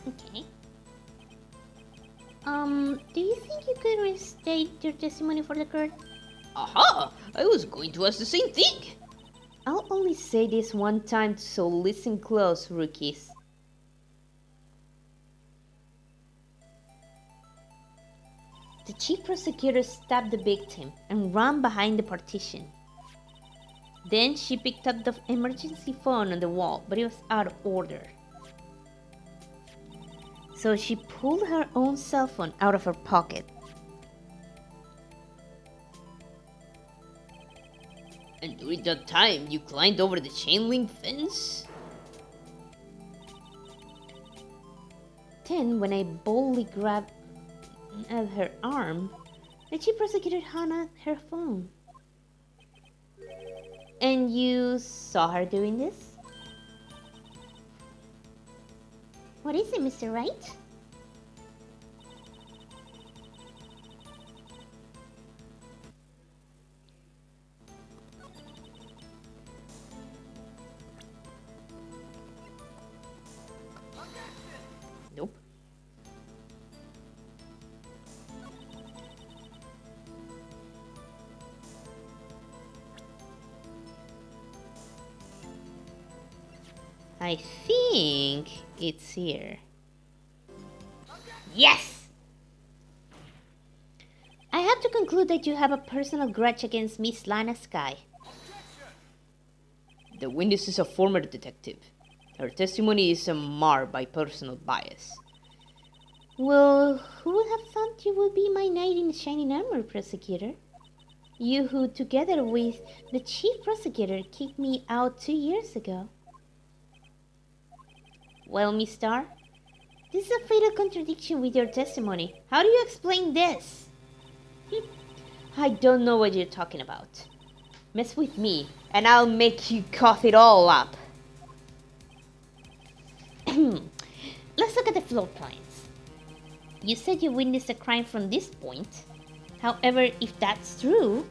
S1: Okay. Do you think you could restate your testimony for the court?
S2: Aha! I was going to ask the same thing.
S1: I'll only say this one time, so listen close, rookies. The chief prosecutor stabbed the victim and ran behind the partition. Then she picked up the emergency phone on the wall, but it was out of order. So she pulled her own cell phone out of her pocket.
S2: And during that time, you climbed over the chain link fence?
S1: Then, when I boldly grabbed at her arm, the chief prosecutor handed her phone. And you saw her doing this? What is it, Mr. Wright?
S2: Nope.
S1: I think it's here. Yes! I have to conclude that you have a personal grudge against Miss Lana Sky.
S2: The witness is a former detective. Her testimony is marred by personal bias.
S1: Well, who would have thought you would be my knight in shining armor, prosecutor? You who, together with the chief prosecutor, kicked me out 2 years ago. Well, Miss Starr, this is a fatal contradiction with your testimony. How do you explain this? I don't know what you're talking about. Mess with me, and I'll make you cough it all up. Let's look at the floor plans. You said you witnessed a crime from this point. However, if that's true,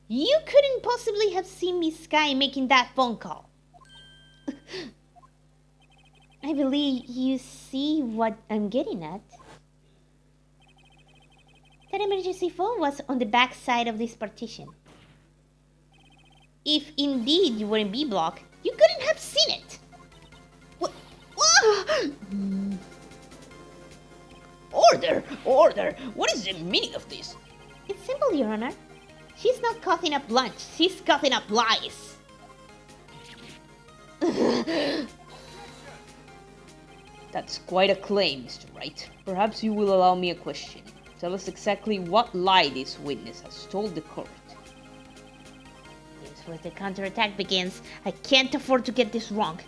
S1: you couldn't possibly have seen Miss Sky making that phone call. I believe you see what I'm getting at. That emergency phone was on the back side of this partition. If indeed you were in B block, you couldn't have seen it. What?
S2: Order! Order! What is the meaning of this?
S1: It's simple, Your Honor. She's not coughing up lunch, she's coughing up lies.
S2: That's quite a claim, Mr. Wright. Perhaps you will allow me a question. Tell us exactly what lie this witness has told the court.
S1: Here's where the counterattack begins. I can't afford to get this wrong.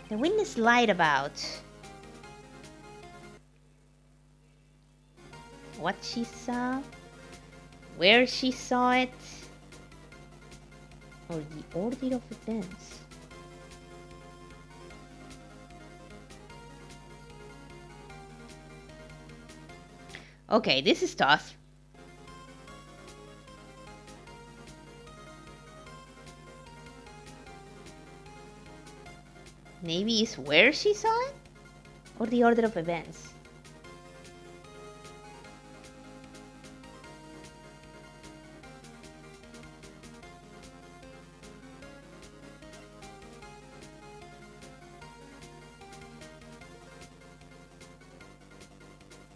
S1: The witness lied about what she saw, where she saw it, or the order of events. Okay, this is tough. Maybe it's where she saw it? Or the order of events?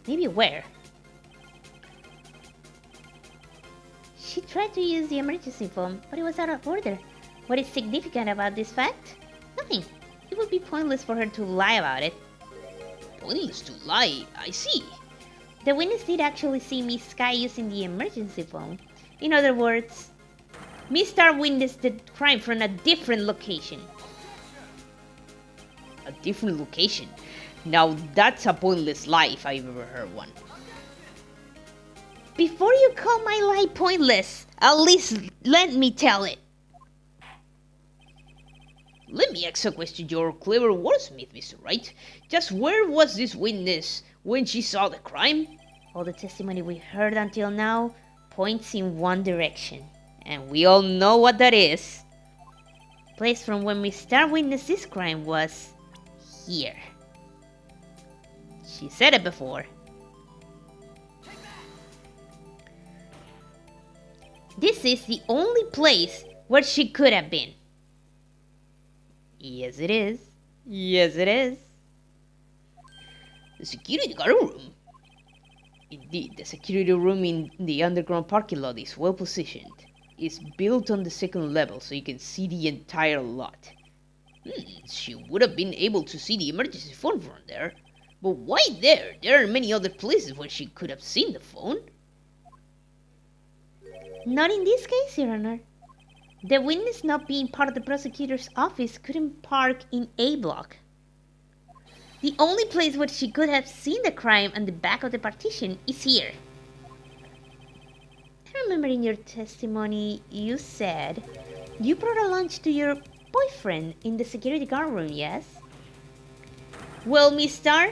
S1: Maybe where? She tried to use the emergency phone, but it was out of order. What is significant about this fact? Nothing. It would be pointless for her to lie about it.
S2: Pointless to lie? I see.
S1: The witness did actually see Miss Sky using the emergency phone. In other words, Miss Starr witnessed the crime from a different location.
S2: A different location? Now that's a pointless lie if I've ever heard one.
S1: Before you call my lie pointless, at least let me tell it.
S2: Let me ask a question, your clever wordsmith, Mr. Wright. Just where was this witness when she saw the crime?
S1: All the testimony we heard until now points in one direction. And we all know what that is. Place from when Miss Starr witnessed this crime was here. She said it before. This is the only place where she could have been. Yes, it is. Yes, it is.
S2: The security guard room. Indeed, the security room in the underground parking lot is well positioned. It's built on the second level so you can see the entire lot. She would have been able to see the emergency phone from there. But why there? There are many other places where she could have seen the phone.
S1: Not in this case, Your Honor. The witness, not being part of the prosecutor's office, couldn't park in A block. The only place where she could have seen the crime on the back of the partition is here. I remember in your testimony you said you brought a lunch to your boyfriend in the security guard room, yes? Well, Miss Starr,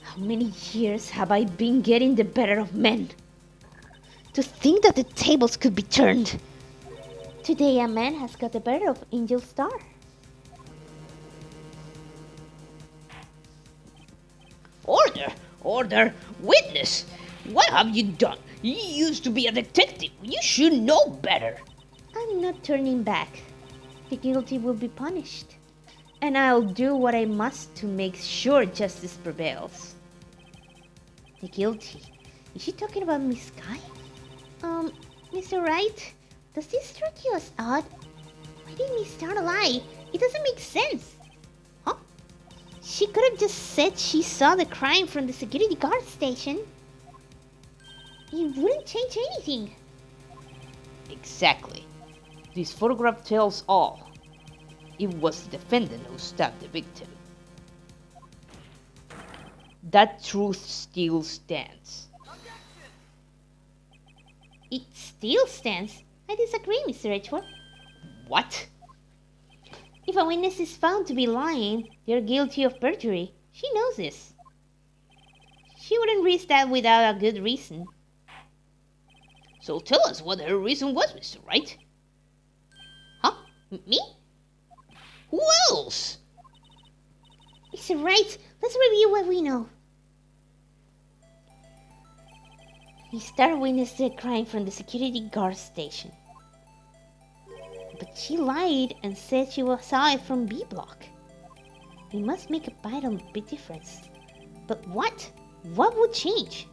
S1: how many years have I been getting the better of men? To think that the tables could be turned. Today a man has got the better of Angel Starr.
S2: Order! Order! Witness! What have you done? You used to be a detective. You should know better.
S1: I'm not turning back. The guilty will be punished. And I'll do what I must to make sure justice prevails. The guilty? Is she talking about Miss Sky? Mr. Wright, does this strike you as odd? Why did Miss Starr lie? It doesn't make sense. Huh? She could have just said she saw the crime from the security guard station. It wouldn't change anything.
S2: Exactly. This photograph tells all. It was the defendant who stabbed the victim. That truth still stands.
S1: It still stands. I disagree, Mr. Edgeworth.
S2: What?
S1: If a witness is found to be lying, they're guilty of perjury. She knows this. She wouldn't risk that without a good reason.
S2: So tell us what her reason was, Mr. Wright.
S1: Huh? Me?
S2: Who else?
S1: Mr. Wright, let's review what we know. Miss Starr witnessed the crime from the security guard station. But she lied and said she saw it from B block. We must make a vital big difference. But what? What would change?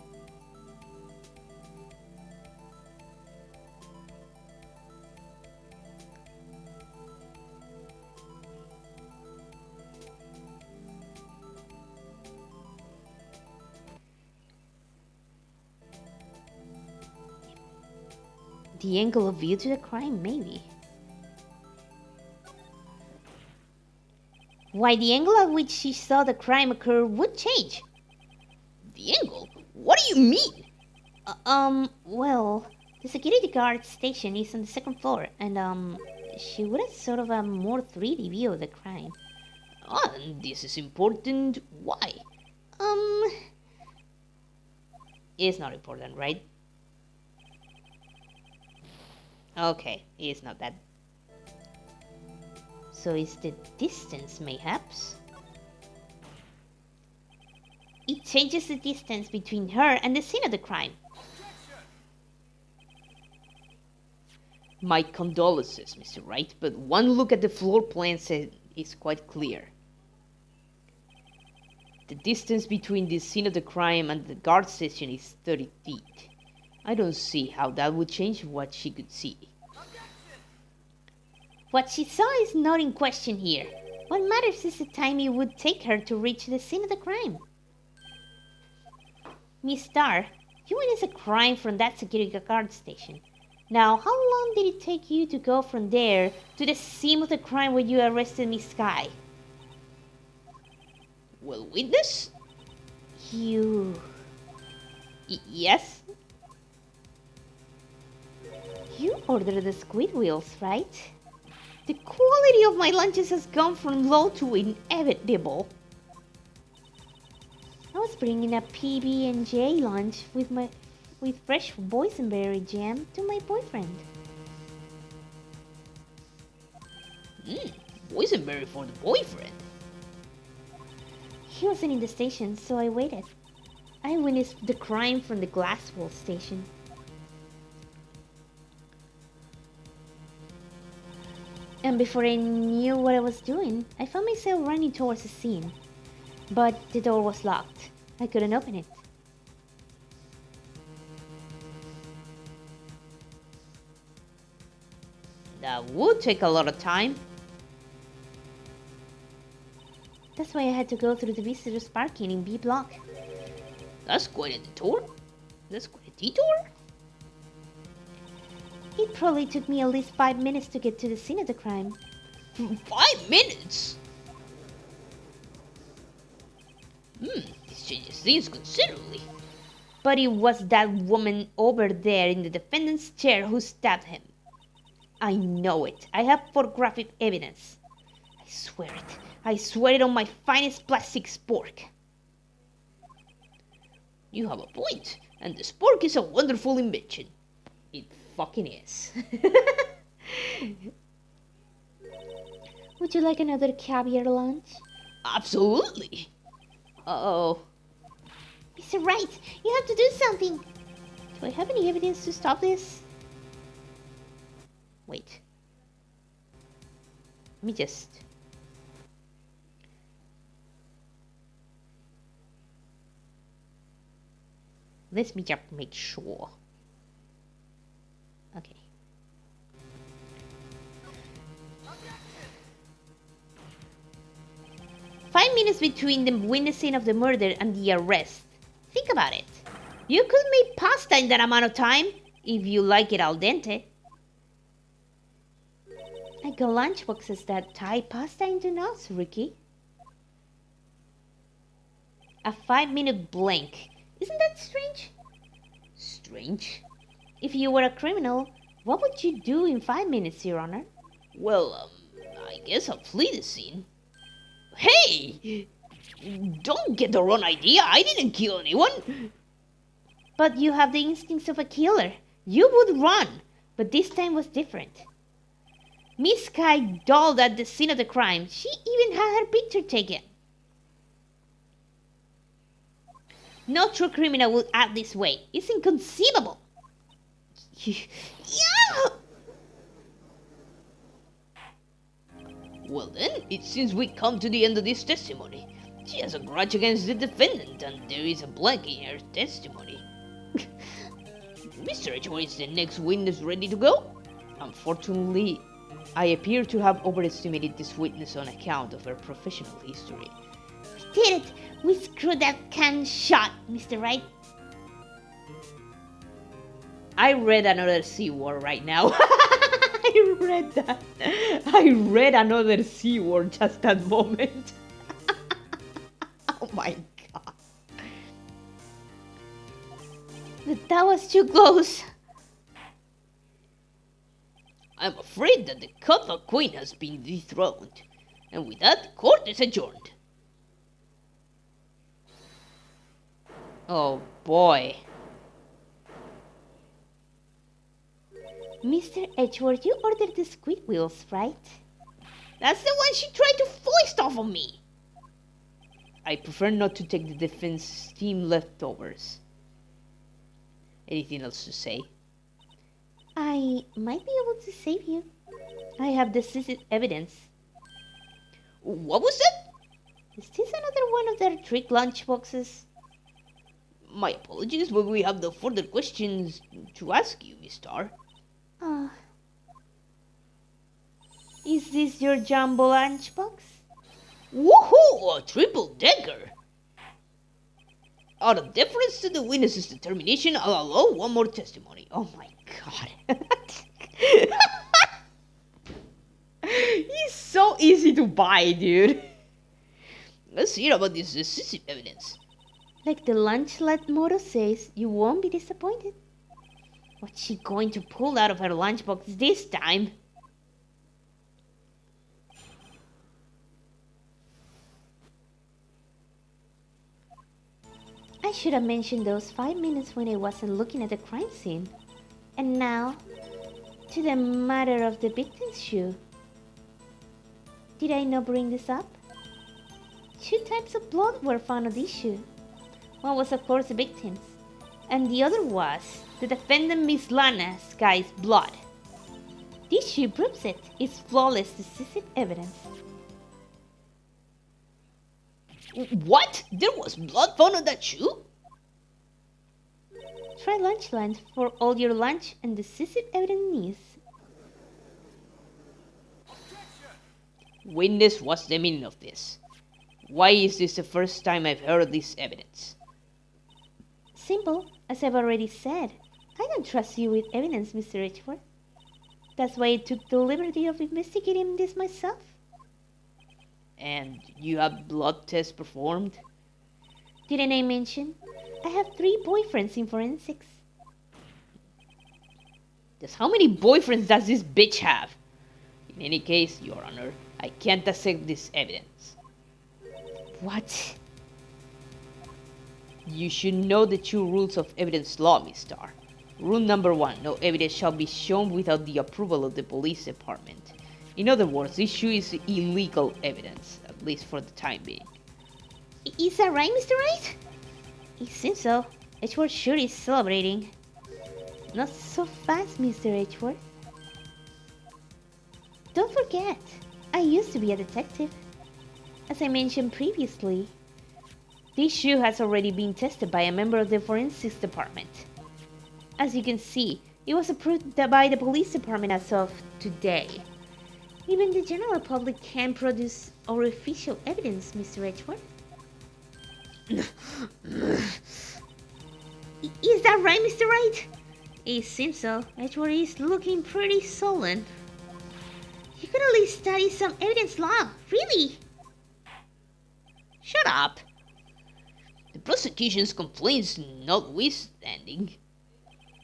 S1: The angle of view to the crime, maybe. Why, the angle at which she saw the crime occur would change.
S2: The angle? What do you mean?
S1: Well, the security guard station is on the second floor, and, she would have sort of a more 3D view of the crime.
S2: And this is important. Why?
S1: It's not important, right? Okay, it's not that. So it's the distance, mayhaps? It changes the distance between her and the scene of the crime.
S2: My condolences, Mr. Wright, but one look at the floor plan is quite clear. The distance between the scene of the crime and the guard station is 30 feet. I don't see how that would change what she could see.
S1: What she saw is not in question here. What matters is the time it would take her to reach the scene of the crime. Miss Starr, you witnessed a crime from that security guard station. Now, how long did it take you to go from there to the scene of the crime where you arrested Miss Sky?
S2: Well, witness?
S1: You...
S2: Yes?
S1: You ordered the squid wheels, right? The quality of my lunches has gone from low to inevitable. I was bringing a PB&J lunch with fresh boysenberry jam to my boyfriend.
S2: Boysenberry for the boyfriend?
S1: He wasn't in the station, so I waited. I witnessed the crime from the Glasswall station. And before I knew what I was doing, I found myself running towards the scene. But the door was locked. I couldn't open it.
S2: That would take a lot of time.
S1: That's why I had to go through the visitors parking in B block.
S2: That's quite a detour. That's quite a detour.
S1: It probably took me at least 5 minutes to get to the scene of the crime.
S2: 5 minutes? This changes things considerably.
S1: But it was that woman over there in the defendant's chair who stabbed him. I know it. I have photographic evidence. I swear it. I swear it on my finest plastic spork.
S2: You have a point, and the spork is a wonderful invention. It fucking is.
S1: Would you like another caviar lunch?
S2: Absolutely. Uh-oh.
S1: Mr. Wright, you have to do something. Do I have any evidence to stop this? Wait. Let me just... Let me just make sure. Okay. "5 minutes between the witnessing of the murder and the arrest. Think about it. You could make pasta in that amount of time, if you like it al dente. I got lunchboxes that tie pasta into knots, Ricky. A 5-minute blank. Isn't that strange?
S2: Strange?
S1: If you were a criminal, what would you do in 5 minutes, Your Honor?
S2: Well, I guess I'll flee the scene. Hey! Don't get the wrong idea. I didn't kill anyone.
S1: But you have the instincts of a killer. You would run, but this time was different. Miss Sky dolled at the scene of the crime. She even had her picture taken. No true criminal would act this way. It's inconceivable. Yeah!
S2: Well then, it seems we come to the end of this testimony. She has a grudge against the defendant, and there is a blank in her testimony. Mr. Edgeworth is the next witness ready to go? Unfortunately, I appear to have overestimated this witness on account of her professional history.
S1: We did it! We screwed that can shot, Mr. Wright.
S2: I read another C word right now. I read that. I read another C word just that moment. Oh my god.
S1: That was too close.
S2: I'm afraid that the Cutler Queen has been dethroned. And with that, the court is adjourned. Oh boy.
S1: Mr. Edgeworth, you ordered the squid wheels, right?
S2: That's the one she tried to foist off of me. I prefer not to take the defense team leftovers. Anything else to say?
S1: I might be able to save you. I have decisive evidence.
S2: What was that?
S1: Is this another one of their trick lunchboxes?
S2: My apologies, but we have no further questions to ask you, Miss Starr.
S1: Is this your jumbo lunchbox?
S2: Woohoo! A triple-decker! Out of deference to the witness's determination, I'll allow one more testimony. Oh my god. He's so easy to buy, dude. Let's hear about this decisive evidence.
S1: Like the lunch lad motto says, you won't be disappointed. What's she going to pull out of her lunchbox this time? I should have mentioned those 5 minutes when I wasn't looking at the crime scene. And now, to the matter of the victim's shoe. Did I not bring this up? 2 types of blood were found on this shoe. One was of course the victim's, and the other was the defendant Miss Lana Sky's blood. This shoe proves it. It's flawless, decisive evidence.
S2: What? There was blood found on that shoe?
S1: Try Lunchland for all your lunch and decisive evidence needs.
S2: Witness, what's the meaning of this? Why is this the first time I've heard this evidence?
S1: Simple, as I've already said. I don't trust you with evidence, Mr. Edgeworth. That's why I took the liberty of investigating this myself.
S2: And you have blood tests performed?
S1: Didn't I mention? I have 3 boyfriends in forensics.
S2: Just how many boyfriends does this bitch have? In any case, Your Honor, I can't accept this evidence.
S1: What?
S2: You should know the 2 rules of evidence law, Miss Starr. Rule number 1, no evidence shall be shown without the approval of the police department. In other words, this shoe is illegal evidence, at least for the time being.
S1: Is that right, Mr. Wright? It seems so. Edgeworth sure is celebrating. Not so fast, Mr. Edgeworth. Don't forget, I used to be a detective. As I mentioned previously, this shoe has already been tested by a member of the forensics department. As you can see, it was approved by the police department as of today. Even the general public can produce our official evidence, Mr. Edgeworth. Is that right, Mr. Wright? It seems so. Edgeworth is looking pretty sullen. You could at least study some evidence law, really?
S2: Shut up! The prosecution's complaints notwithstanding,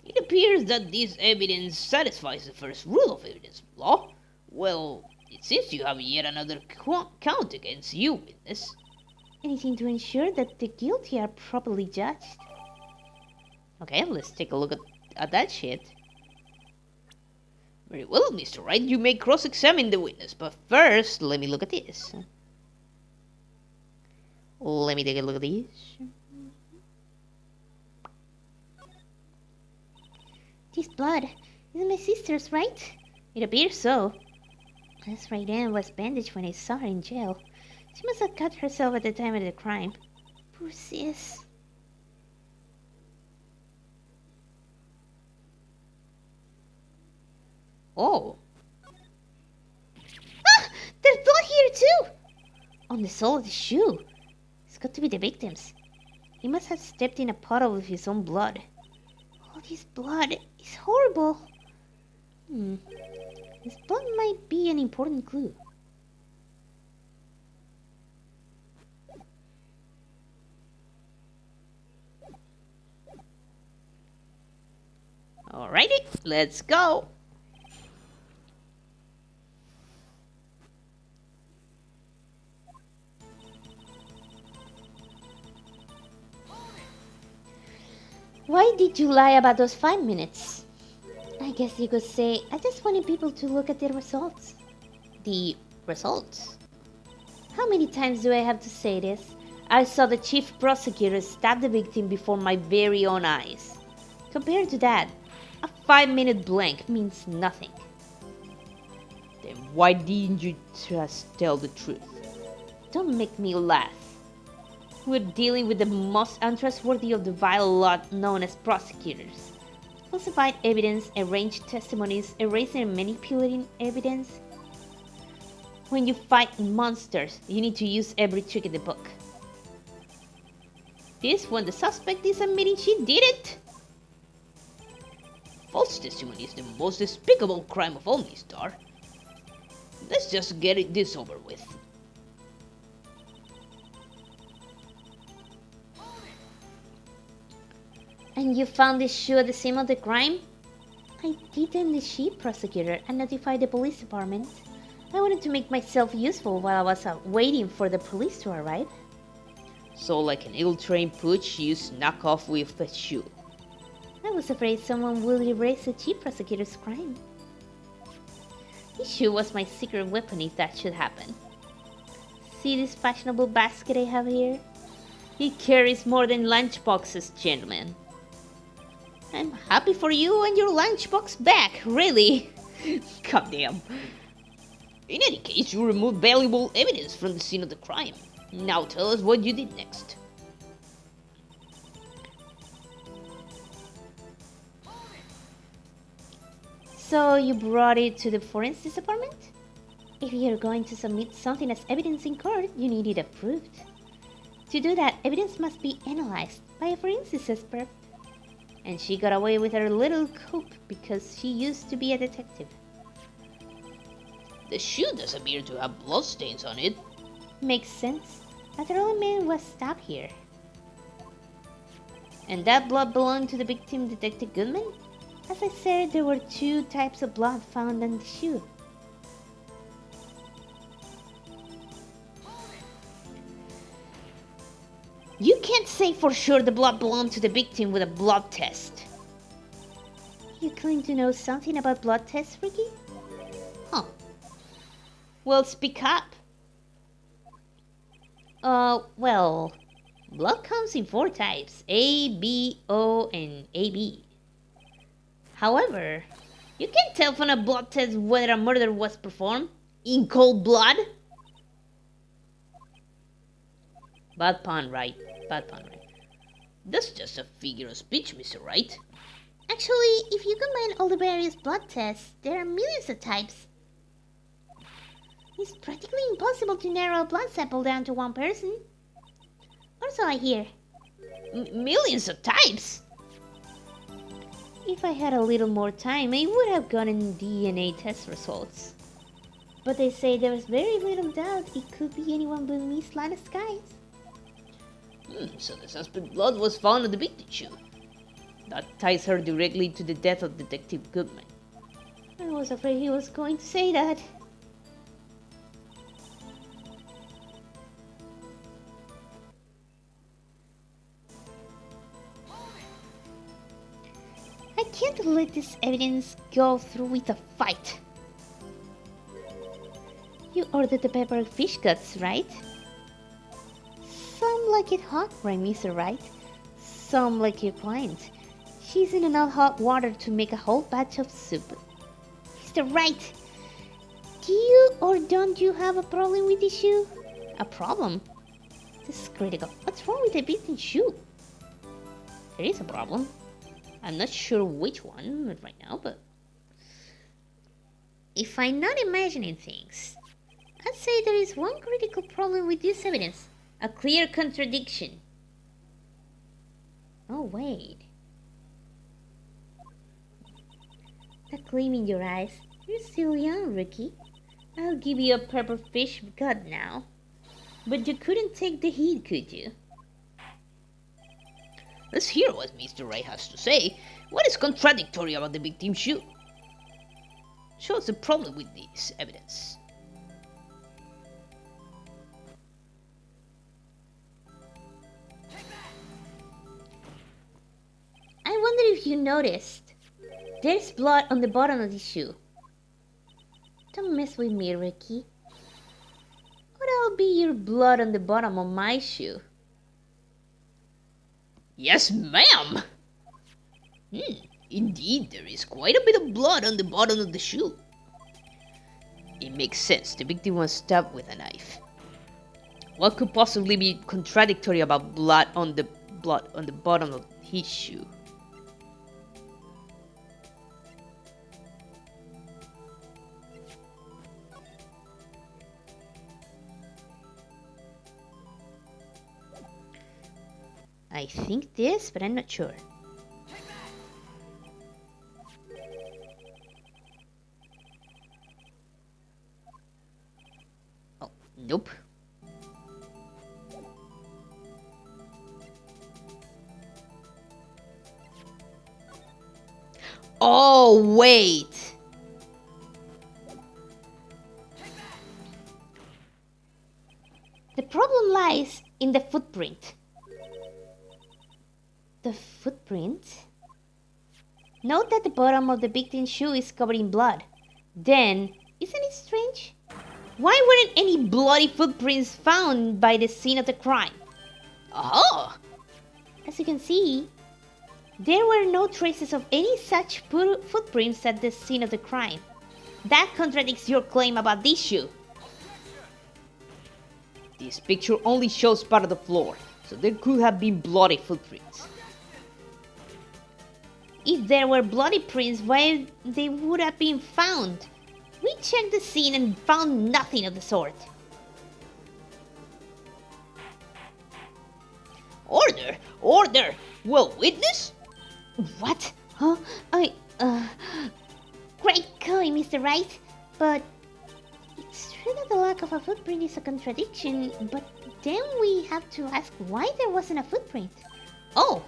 S2: it appears that this evidence satisfies the first rule of evidence law. Well, it seems you have yet another count against you, witness.
S1: Anything to ensure that the guilty are properly judged.
S2: Okay, let's take a look at that shit. Very well, Mr. Wright, you may cross-examine the witness, but first, let me look at this. Let me take a look at this.
S1: This blood is my sister's, right? It appears so. This right hand was bandaged when I saw her in jail. She must have cut herself at the time of the crime. Poor sis.
S2: Oh.
S1: Ah! There's blood here too! On the sole of the shoe. It's got to be the victim's. He must have stepped in a puddle with his own blood. All this blood is horrible. This blood might be an important clue.
S2: Alrighty, let's go.
S1: Why did you lie about those 5 minutes? I guess you could say I just wanted people to look at the results.
S2: The results?
S1: How many times do I have to say this? I saw the chief prosecutor stab the victim before my very own eyes. Compared to that, a 5-minute blank means nothing.
S2: Then why didn't you just tell the truth?
S1: Don't make me laugh. We're dealing with the most untrustworthy of the vile lot known as prosecutors. Falsified evidence, arranged testimonies, erasing and manipulating evidence. When you fight monsters, you need to use every trick in the book. This when the suspect is admitting she did it.
S2: False testimony is the most despicable crime of all, Miss Starr. Let's just get this over with.
S1: And you found this shoe at the scene of the crime? I didn't the chief prosecutor and notify the police department. I wanted to make myself useful while I was waiting for the police to arrive.
S2: So like an ill-trained pooch, you snuck off with the shoe.
S1: I was afraid someone would erase the chief prosecutor's crime. This shoe was my secret weapon if that should happen. See this fashionable basket I have here? It carries more than lunchboxes, gentlemen. I'm happy for you and your lunchbox back, really.
S2: Goddamn. In any case, you removed valuable evidence from the scene of the crime. Now tell us what you did next.
S1: So you brought it to the forensics department? If you're going to submit something as evidence in court, you need it approved. To do that, evidence must be analyzed by a forensics expert. And she got away with her little coup because she used to be a detective.
S2: The shoe does appear to have bloodstains on it.
S1: Makes sense. After all, a man was stabbed here. And that blood belonged to the victim, Detective Goodman? As I said, there were 2 types of blood found on the shoe. You can't say for sure the blood belonged to the victim with a blood test. You claim to know something about blood tests, Ricky?
S2: Huh. Well, speak up.
S1: Well, blood comes in 4 types, A, B, O, and AB. However, you can't tell from a blood test whether a murder was performed in cold blood.
S2: Bad pun, right? Bad pun, right? That's just a figure of speech, Mr. Wright.
S1: Actually, if you combine all the various blood tests, there are millions of types. It's practically impossible to narrow a blood sample down to one person. Or so I hear.
S2: Millions of types?
S1: If I had a little more time, I would have gotten DNA test results. But they say there is very little doubt it could be anyone but Miss Lana Skies.
S2: So the suspect blood was found on the victim shoe. That ties her directly to the death of Detective Goodman.
S1: I was afraid he was going to say that. I can't let this evidence go through with a fight. You ordered the peppered fish guts, right? Some like it hot, right, Mr. Wright? Some like your client. She's in enough hot water to make a whole batch of soup. Mr. Wright, do you or don't you have a problem with this shoe? A problem? This is critical. What's wrong with the beaten shoe? There is a problem. I'm not sure which one right now, but... If I'm not imagining things, I'd say there is one critical problem with this evidence. A clear contradiction. Oh, wait. That gleam in your eyes. You're still young, Ricky. I'll give you a pepper fish gut now. But you couldn't take the heat, could you?
S2: Let's hear what Mr. Wright has to say. What is contradictory about the victim's shoe? Show us the problem with this evidence.
S1: I wonder if you noticed. There's blood on the bottom of the shoe. Don't mess with me, Ricky. Or I'll be your blood on the bottom of my shoe.
S2: Yes, ma'am! Indeed, there is quite a bit of blood on the bottom of the shoe. It makes sense. The victim was stabbed with a knife. What could possibly be contradictory about blood on the bottom of his shoe?
S1: I think this, but I'm not sure.
S2: Oh, nope. Oh, wait!
S1: The problem lies in the footprint. The footprint? Note that the bottom of the victim's shoe is covered in blood. Then, isn't it strange? Why weren't any bloody footprints found by the scene of the crime?
S2: Oh!
S1: As you can see, there were no traces of any such footprints at the scene of the crime. That contradicts your claim about this shoe.
S2: This picture only shows part of the floor, so there could have been bloody footprints.
S1: If there were bloody prints, why they would have been found? We checked the scene and found nothing of the sort.
S2: Order! Order! Well, witness?
S1: What? Huh? Great going, Mr. Wright. But it's true that the lack of a footprint is a contradiction, but then we have to ask why there wasn't a footprint.
S2: Oh!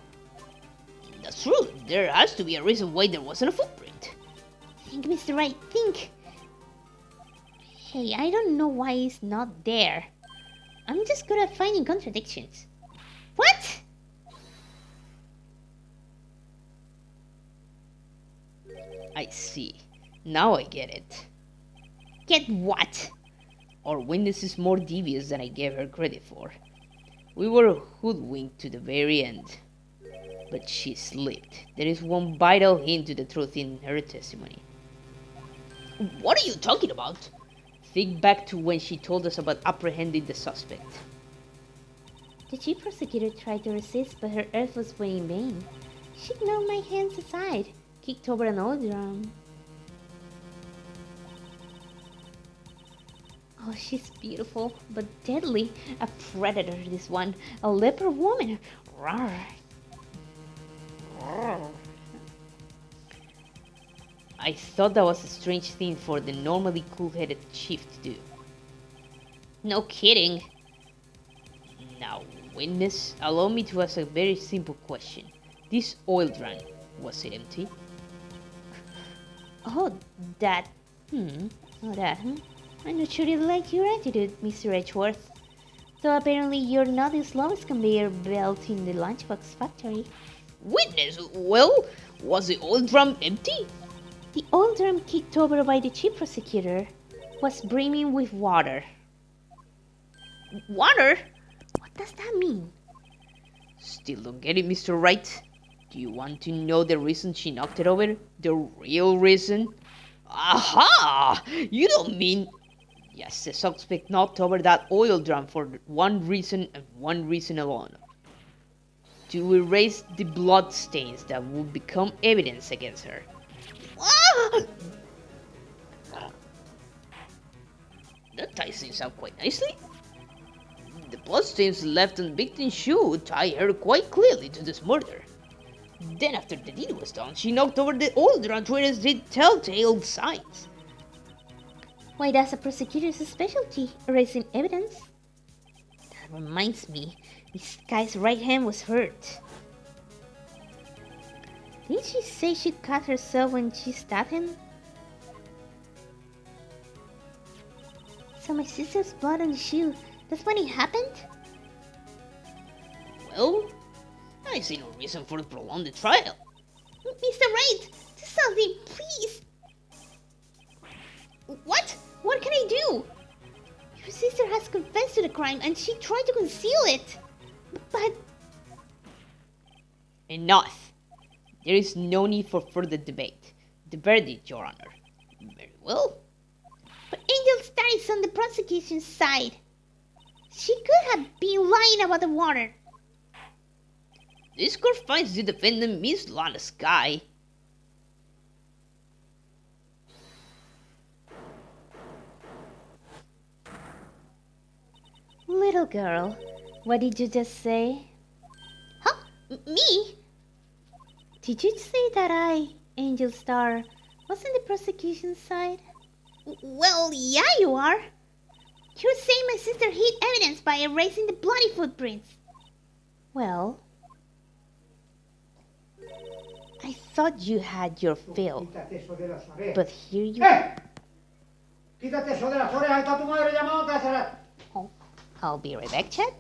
S2: That's true. There has to be a reason why there wasn't a footprint.
S1: Think, Mr. Wright, think. Hey, I don't know why it's not there. I'm just good at finding contradictions. What?
S2: I see. Now I get it.
S1: Get what?
S2: Our witness is more devious than I gave her credit for. We were hoodwinked to the very end. But she slipped. There is one vital hint to the truth in her testimony. What are you talking about? Think back to when she told us about apprehending the suspect.
S1: The chief prosecutor tried to resist, but her efforts was in vain. She knocked my hands aside, kicked over an old drum. Oh, she's beautiful, but deadly. A predator, this one. A leper woman. Rawr.
S2: I thought that was a strange thing for the normally cool-headed chief to do.
S1: No kidding.
S2: Now, witness, allow me to ask a very simple question. This oil drum, was it empty?
S1: Oh, that. Oh, that, huh? I'm not sure I like your attitude, Mr. Edgeworth. So apparently you're not the slowest conveyor belt in the lunchbox factory.
S2: Witness, well, was the oil drum empty?
S1: The oil drum kicked over by the chief prosecutor was brimming with water.
S2: Water?
S1: What does that mean?
S2: Still don't get it, Mr. Wright. Do you want to know the reason she knocked it over? The real reason? Aha! You don't mean... Yes, the suspect knocked over that oil drum for one reason and one reason alone. To erase the blood stains that would become evidence against her. Ah! That ties things up quite nicely. The bloodstains left on the victim's shoe tie her quite clearly to this murder. Then after the deed was done, she knocked over the oil drum to erase the telltale signs.
S1: Why, that's a prosecutor's specialty, erasing evidence. That reminds me, this guy's right hand was hurt. Didn't she say she cut herself when she stabbed him? So my sister's blood on the shoe, that's when it happened?
S2: Well, I see no reason for prolonging the trial.
S1: Mr. Wright, do something, please! What? What can I do? Your sister has confessed to the crime and she tried to conceal it. But...
S2: Enough. There is no need for further debate. The verdict, Your Honor. Very well.
S1: But Angel Starr is on the prosecution's side. She could have been lying about the water.
S2: This court finds the defendant Miss Lana Sky.
S1: Little girl, what did you just say? Huh? Me? Did you say that I, Angel Starr, was on the prosecution's side? Well, yeah, you are. You're saying my sister hid evidence by erasing the bloody footprints. Well, I thought you had your fill, but here you are. Oh, I'll be right back, Chad.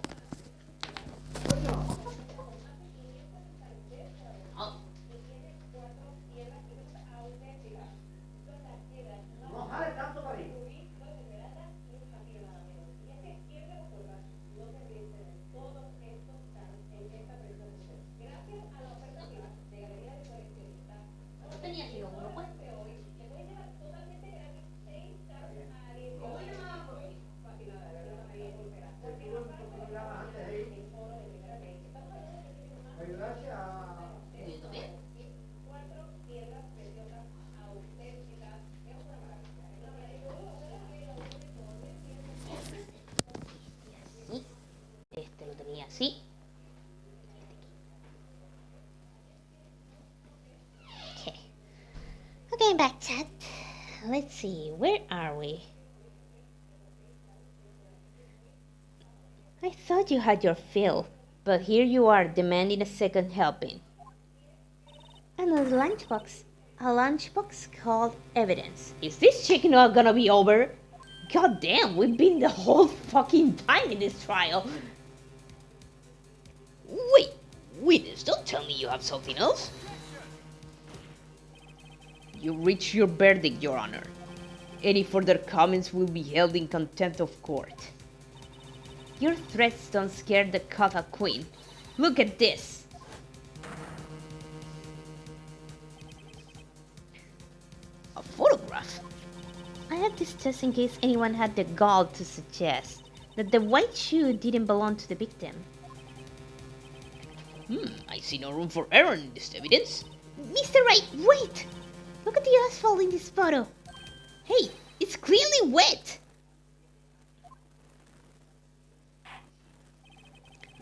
S1: Este lo tenía así. Okay. Okay, back chat. Let's see, where are we? I thought you had your fill, but here you are demanding a second helping. Another lunchbox. A lunchbox called evidence.
S2: Is this chicken not gonna be over? God damn, we've been the whole fucking time in this trial. Wait, witness, don't tell me you have something else. You reached your verdict, Your Honor. Any further comments will be held in contempt of court. Your threats don't scare the Kaka Queen. Look at this. A photograph.
S1: I have this just in case anyone had the gall to suggest that the white shoe didn't belong to the victim.
S2: I see no room for error in this evidence.
S1: Mr. Wright, wait! Look at the asphalt in this photo. Hey, it's clearly wet!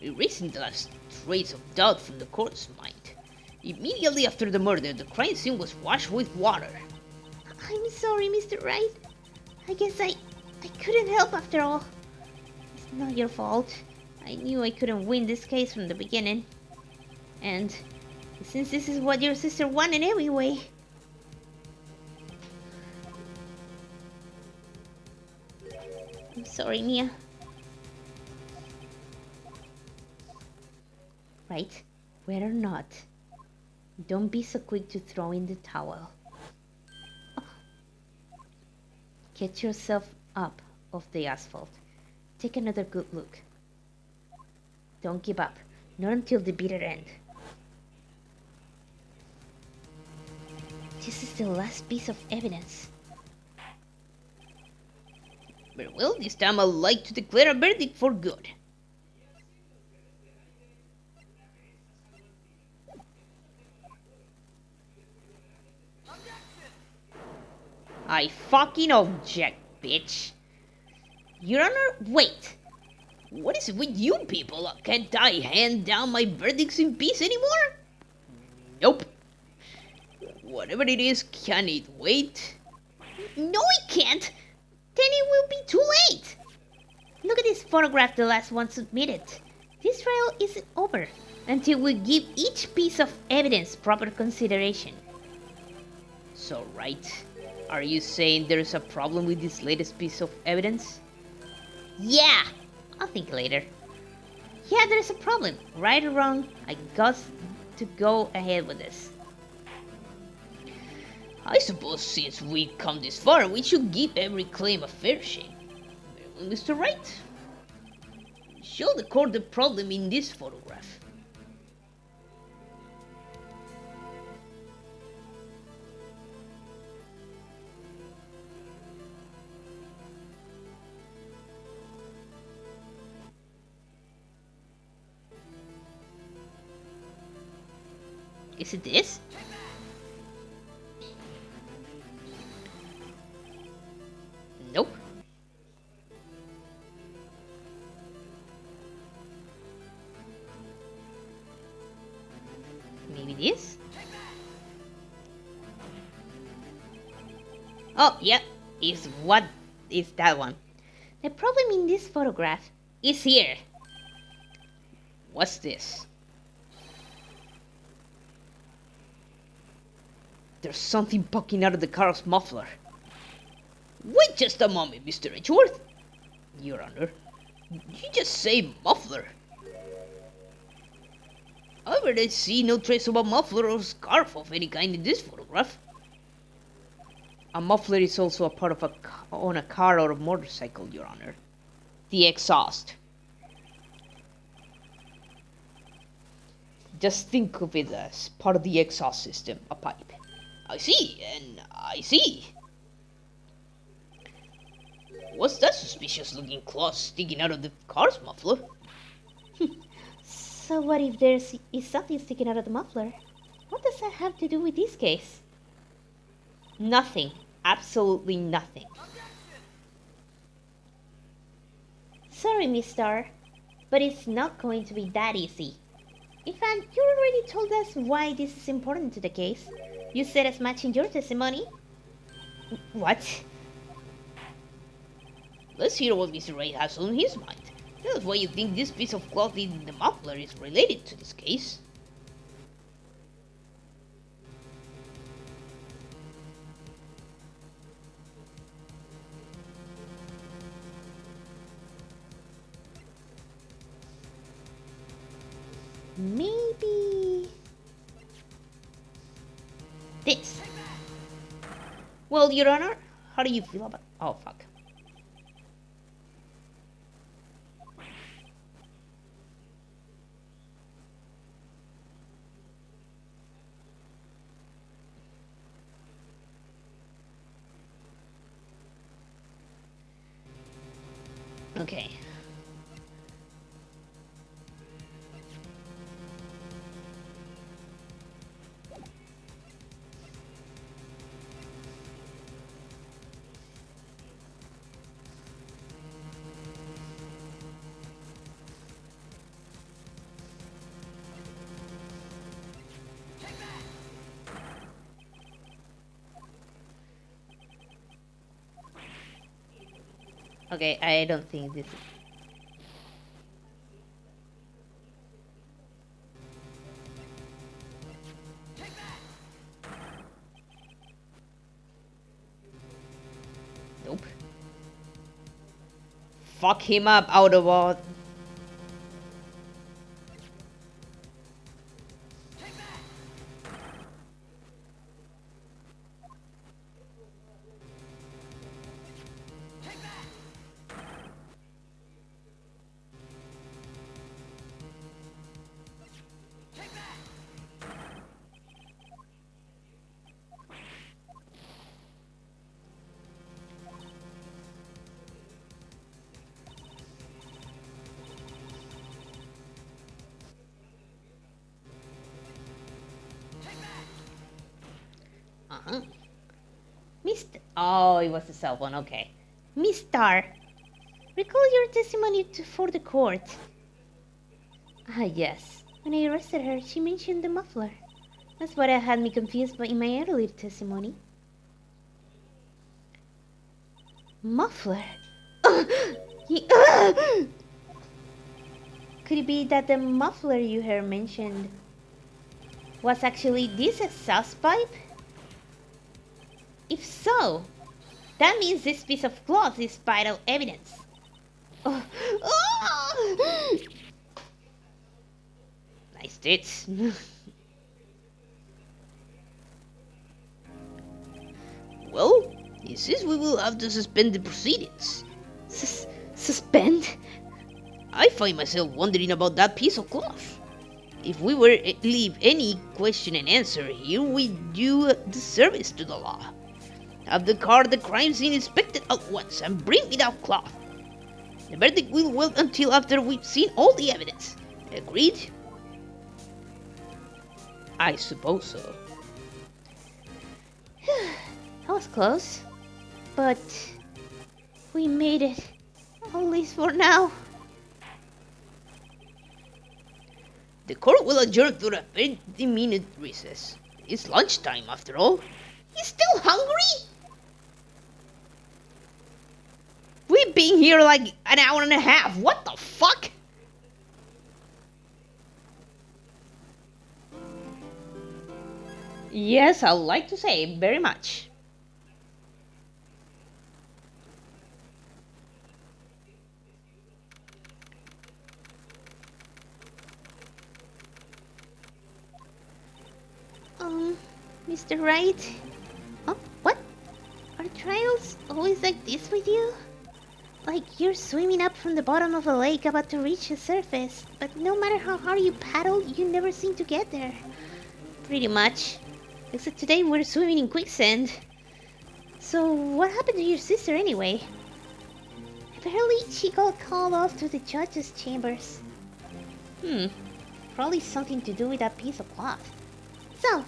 S2: Erasing the last trace of doubt from the court's mind. Immediately after the murder, the crime scene was washed with water.
S1: I'm sorry, Mr. Wright. I guess I couldn't help after all. It's not your fault. I knew I couldn't win this case from the beginning. And since this is what your sister wanted anyway. I'm sorry, Mia. Right, whether or not, don't be so quick to throw in the towel. Oh. Get yourself up off the asphalt. Take another good look. Don't give up, not until the bitter end. This is the last piece of evidence.
S2: Very well, this time I'd like to declare a verdict for good.
S1: I fucking object, bitch. Your Honor, wait.
S2: What is it with you people? Can't I hand down my verdicts in peace anymore? Nope. Whatever it is, can it wait?
S1: No, it can't. Then it will be too late. Look at this photograph, the last one submitted. This trial isn't over until we give each piece of evidence proper consideration.
S2: So, right. Are you saying there's a problem with this latest piece of evidence?
S1: Yeah, I'll think later. Yeah, there's a problem. Right or wrong, I got to go ahead with this.
S2: I suppose since we come this far, we should give every claim a fair shake. Mr. Wright, show the court the problem in this photograph.
S1: Is it this?
S2: Nope.
S1: Maybe this? Oh, yep. Is what is that one? The problem in this photograph is here.
S2: What's this? There's something poking out of the car's muffler. Wait just a moment, Mr. Edgeworth. Your Honor, you just say muffler. However, I see no trace of a muffler or scarf of any kind in this photograph. A muffler is also a part of on a car or a motorcycle, Your Honor. The exhaust. Just think of it as part of the exhaust system, a pipe. I see, and I see. What's that suspicious looking claw sticking out of the car's muffler?
S1: So what if there's something sticking out of the muffler? What does that have to do with this case? Nothing. Absolutely nothing. Sorry, Miss Starr, but it's not going to be that easy. In fact, you already told us why this is important to the case. You said as much in your testimony. What?
S2: Let's hear what Mr. Wright has on his mind. Tell us why you think this piece of cloth in the muffler is related to this case.
S1: Maybe this. Well, Your Honor, how do you feel about... Oh, fuck. Okay. Okay, I don't think this is... Nope.
S2: Fuck him up, Autobot.
S1: Uh-huh. Mr. Oh, it was the cell phone, okay. Miss Starr, recall your testimony for the court. Ah, yes. When I arrested her, she mentioned the muffler. That's what had me confused in my earlier testimony. Muffler? Could it be that the muffler you heard mentioned was actually this exhaust pipe? If so, that means this piece of cloth is vital evidence. Nice tits.
S2: Well, he says we will have to suspend the proceedings.
S1: Suspend?
S2: I find myself wondering about that piece of cloth. If we were to leave any question and answer here, we do a disservice to the law. Have the car the crime scene inspected at once and bring me that cloth. The verdict will wait until after we've seen all the evidence. Agreed? I suppose so.
S1: That was close, but we made it, at least for now.
S2: The court will adjourn to a 30-minute recess. It's lunchtime after all.
S1: You still hungry?
S2: We've been here like an hour and a half. What the fuck?
S1: Yes, I'd like to say very much. Mr. Wright? Oh, what? Are trials always like this with you? Like you're swimming up from the bottom of a lake about to reach the surface, but no matter how hard you paddle, you never seem to get there. Pretty much. Except today we're swimming in quicksand. So what happened to your sister anyway? Apparently she got called off to the judge's chambers. Probably something to do with that piece of cloth. So,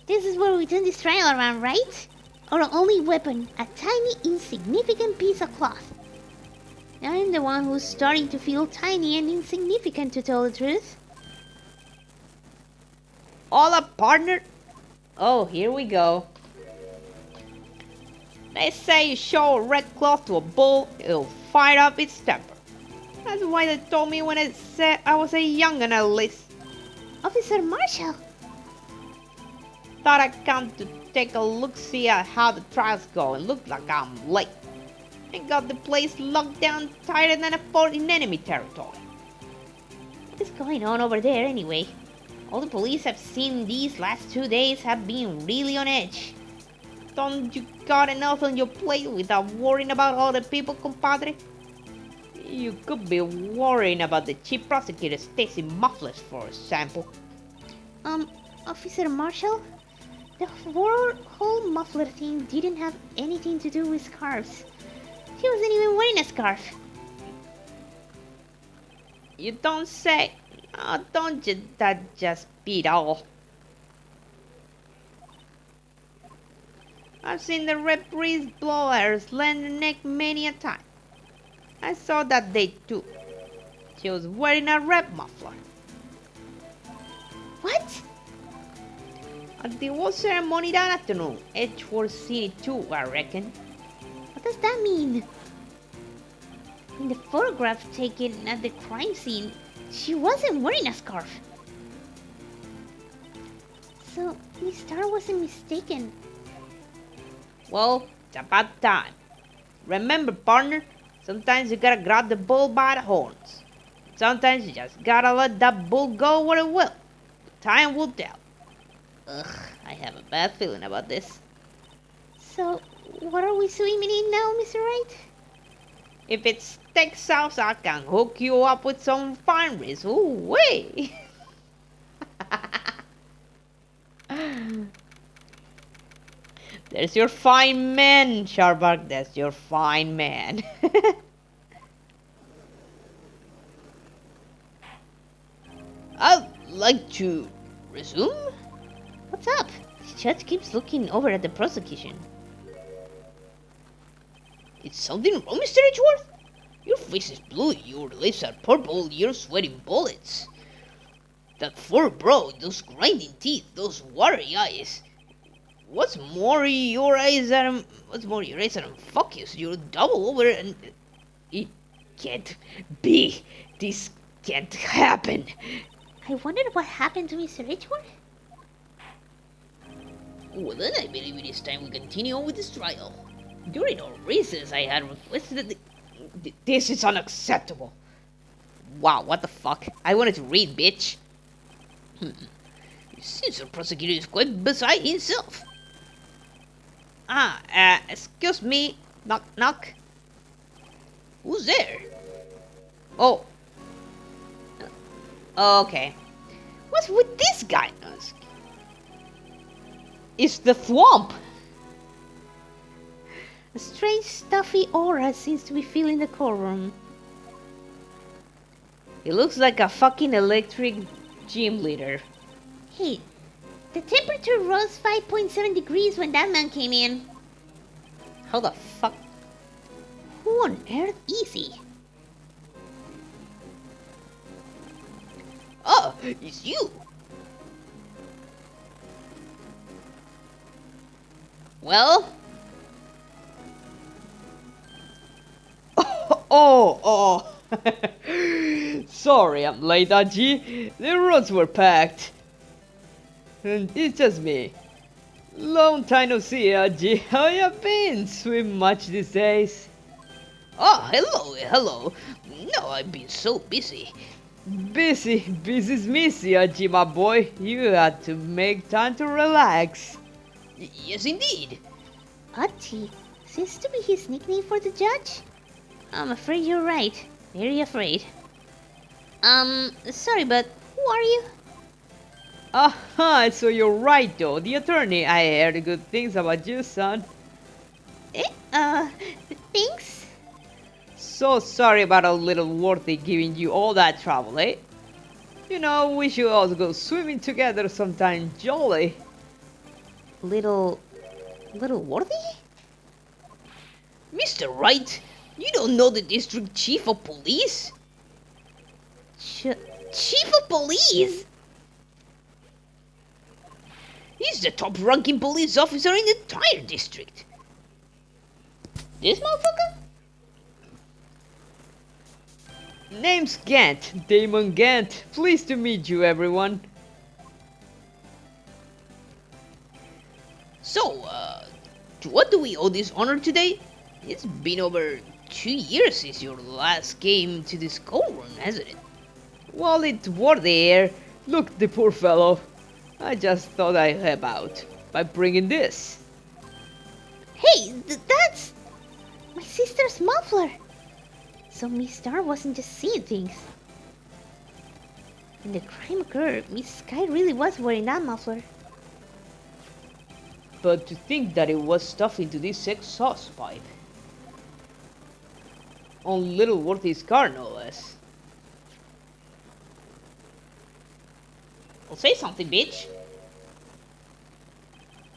S1: this is where we turn this trial around, right? Our only weapon, a tiny, insignificant piece of cloth. I'm the one who's starting to feel tiny and insignificant, to tell the truth.
S2: All up, partner.
S1: Oh, here we go.
S2: They say you show a red cloth to a bull, it'll fire up its temper. That's why they told me when I said I was a young'un at least.
S1: Officer Marshall!
S2: Thought I'd come to take a look-see at how the trials go and look like I'm late. I got the place locked down tighter than a fort in enemy territory.
S1: What is going on over there anyway? All the police I've seen these last 2 days have been really on edge.
S2: Don't you got enough on your plate without worrying about other people, compadre? You could be worrying about the chief prosecutor Stacy Mufflers, for example.
S1: Officer Marshall? The whole muffler thing didn't have anything to do with scarves. She wasn't even wearing a scarf.
S2: You don't say. Oh, don't you that just beat all. I've seen the red breeze blow her slender neck many a time. I saw that day too. She was wearing a red muffler.
S1: What?
S2: At the award ceremony that afternoon, Edgeworth seen it too, I reckon.
S1: What does that mean? In the photograph taken at the crime scene, she wasn't wearing a scarf. So, Miss Starr wasn't mistaken.
S2: Well, it's about time. Remember, partner, sometimes you gotta grab the bull by the horns. Sometimes you just gotta let that bull go where it will. Time will tell.
S1: Ugh, I have a bad feeling about this. So, what are we swimming in now, Mr. Wright?
S2: If it's Texas, I can hook you up with some fine wrist. Ooh, way! There's your fine man, Sharbark. That's your fine man. I'd like to resume?
S1: What's up? The judge keeps looking over at the prosecution.
S2: Is something wrong, Mr. Edgeworth? Your face is blue, your lips are purple, you're sweating bullets. That fur brow, those grinding teeth, those watery eyes. What's more, your eyes are focused. You're double over and... It can't be. This can't happen.
S1: I wondered what happened to Mr. Edgeworth.
S2: Well then, I believe it is time we continue on with this trial. During our recess, I had requested that this is unacceptable. Wow, what the fuck? I wanted to read, bitch. It seems the prosecutor is quite beside himself. Excuse me. Knock, knock. Who's there? Oh. Okay. What's with this guy? It's the Thwomp.
S1: A strange stuffy aura seems to be filling the courtroom.
S2: He looks like a fucking electric gym leader.
S1: Hey, the temperature rose 5.7 degrees when that man came in.
S2: How the fuck?
S1: Who on earth is he?
S2: Oh, it's you. Well? Oh. Sorry I'm late, Aji. The roads were packed. And it's just me. Long time no see, Aji. How you been? Swim much these days? Oh, hello. No, I've been so busy. Busy's missy, Aji, my boy. You had to make time to relax. Yes, indeed.
S1: Aji seems to be his nickname for the judge. I'm afraid you're right. Very afraid. Sorry, but who are you?
S2: Aha, so you're right though. The attorney. I heard good things about you, son.
S1: Thanks?
S2: So sorry about a little worthy giving you all that trouble, eh? You know, we should all go swimming together sometime jolly.
S1: Little worthy?
S2: Mr. Wright, you don't know the district chief of police?
S1: Chief of police?
S2: He's the top-ranking police officer in the entire district.
S1: This motherfucker?
S2: Name's Gant, Damon Gant. Pleased to meet you, everyone. So, to what do we owe this honor today? It's been over 2 years since your last came to this courtroom, hasn't it? Well, it's worthy here. Look, the poor fellow. I just thought I'd help out by bringing this.
S1: Hey, that's my sister's muffler. So Miss Starr wasn't just seeing things. When the crime occurred, Miss Sky really was wearing that muffler.
S2: But to think that it was stuffed into this exhaust pipe. On little Worthy's car, no less. Well, say something, bitch.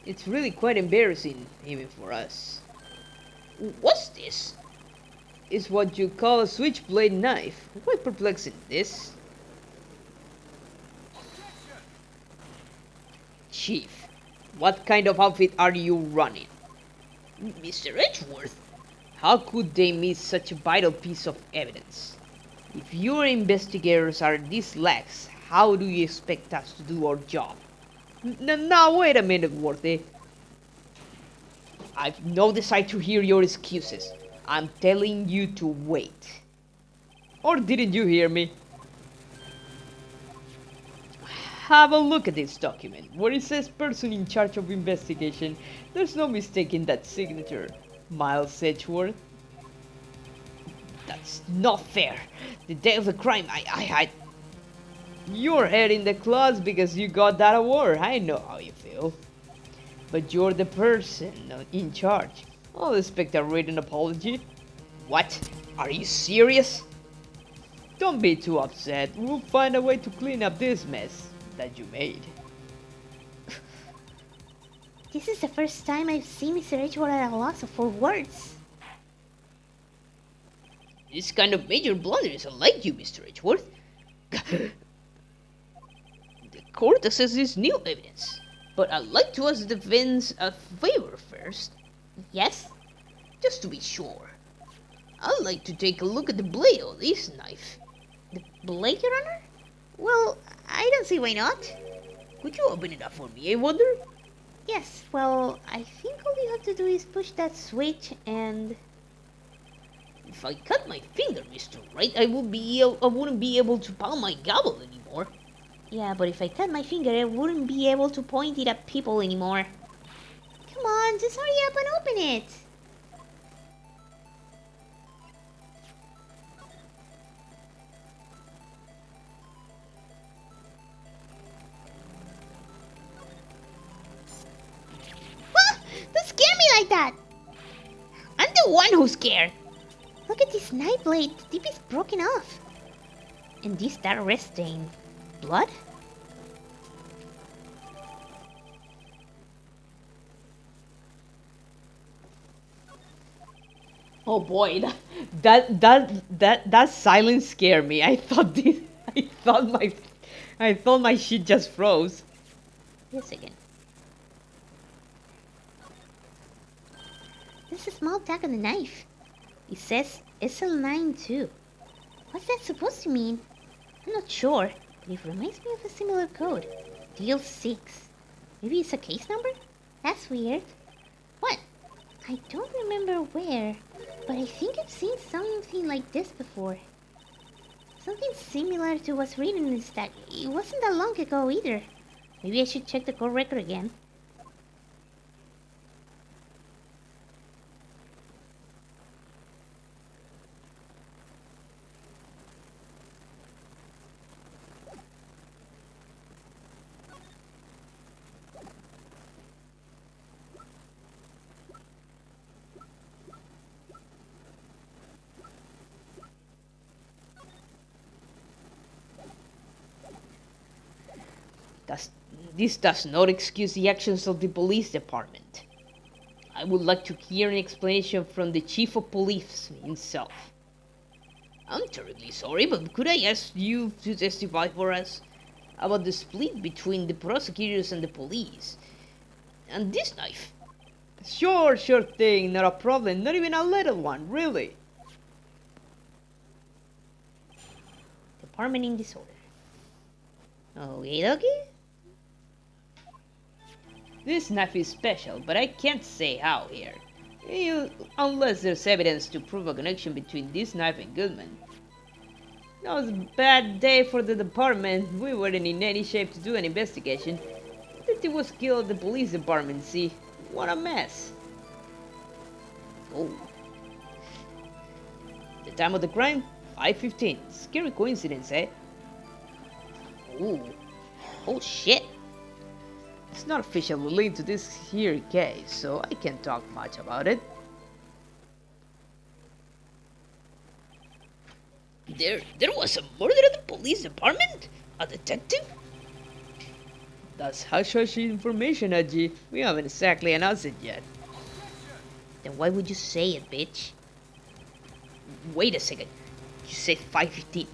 S2: It's really quite embarrassing, even for us. What's this? It's what you call a switchblade knife. Quite perplexing, this. Chief, what kind of outfit are you running? Mr. Edgeworth, How could they miss such a vital piece of evidence? If your investigators are this lax, how do you expect us to do our job? Now wait a minute, Worthy. I've no desire to hear your excuses. I'm telling you to wait. Or didn't you hear me? Have a look at this document, where it says person in charge of investigation. There's no mistaking that signature. Miles Edgeworth. That's not fair. The day of the crime, I had... You're head in the class because you got that award. I know how you feel. But you're the person in charge. I'll expect a written apology. What? Are you serious? Don't be too upset. We'll find a way to clean up this mess that you made.
S1: This is the first time I've seen Mr. Edgeworth at a loss for words.
S2: This kind of major blunder is unlike you, Mr. Edgeworth. The court assesses new evidence, but I'd like to ask the defense a favor first.
S1: Yes?
S2: Just to be sure. I'd like to take a look at the blade of this knife.
S1: The blade, Your Honor? Well, I don't see why not.
S2: Could you open it up for me, I wonder?
S1: Yes, well, I think all you have to do is push that switch and...
S2: If I cut my finger, Mr. Wright, I wouldn't be able to pound my gavel anymore.
S1: Yeah, but if I cut my finger, I wouldn't be able to point it at people anymore. Come on, just hurry up and open it. Don't scare me like that!
S2: I'm the one who's scared.
S1: Look at this knife blade. The tip is broken off. And this dark red stain. Blood?
S2: Oh boy, that silence scared me. I thought my shit just froze.
S1: Wait a second. There's a small tag on the knife. It says SL92. What's that supposed to mean? I'm not sure, but it reminds me of a similar code. Deal 6. Maybe it's a case number? That's weird. What? I don't remember where, but I think I've seen something like this before. Something similar to what's written in this tag. It wasn't that long ago either. Maybe I should check the court record again.
S2: This does not excuse the actions of the police department. I would like to hear an explanation from the chief of police himself. I'm terribly sorry, but could I ask you to testify for us about the split between the prosecutors and the police? And this knife? Sure thing, not a problem, not even a little one, really.
S1: Department in disorder. Okie dokie.
S2: This knife is special, but I can't say how here. Unless there's evidence to prove a connection between this knife and Goodman. That was a bad day for the department. We weren't in any shape to do an investigation. It was killed at the police department, see? What a mess. Oh. The time of the crime? 5:15. Scary coincidence, eh?
S1: Ooh. Oh shit.
S2: It's not officially linked to this here case, so I can't talk much about it. There was a murder at the police department? A detective? That's hush-hush information, Haji. We haven't exactly announced it yet.
S1: Then why would you say it, bitch?
S2: Wait a second. You said 5:15.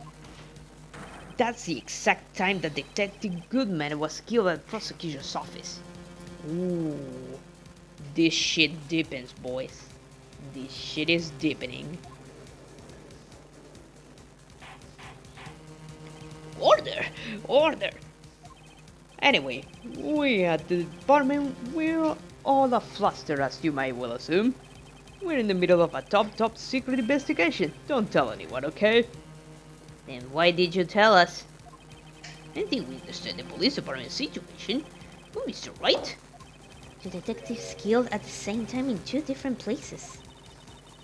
S2: That's the exact time that Detective Goodman was killed at the prosecutor's office. Ooh. This shit deepens, boys. This shit is deepening. Order! Order! Anyway, we at the department, we're all a fluster, as you might well assume. We're in the middle of a top secret investigation. Don't tell anyone, okay?
S1: Then why did you tell us?
S2: I think we understand the police department situation. Oh, Mr. Wright?
S1: Two detectives killed at the same time in two different places.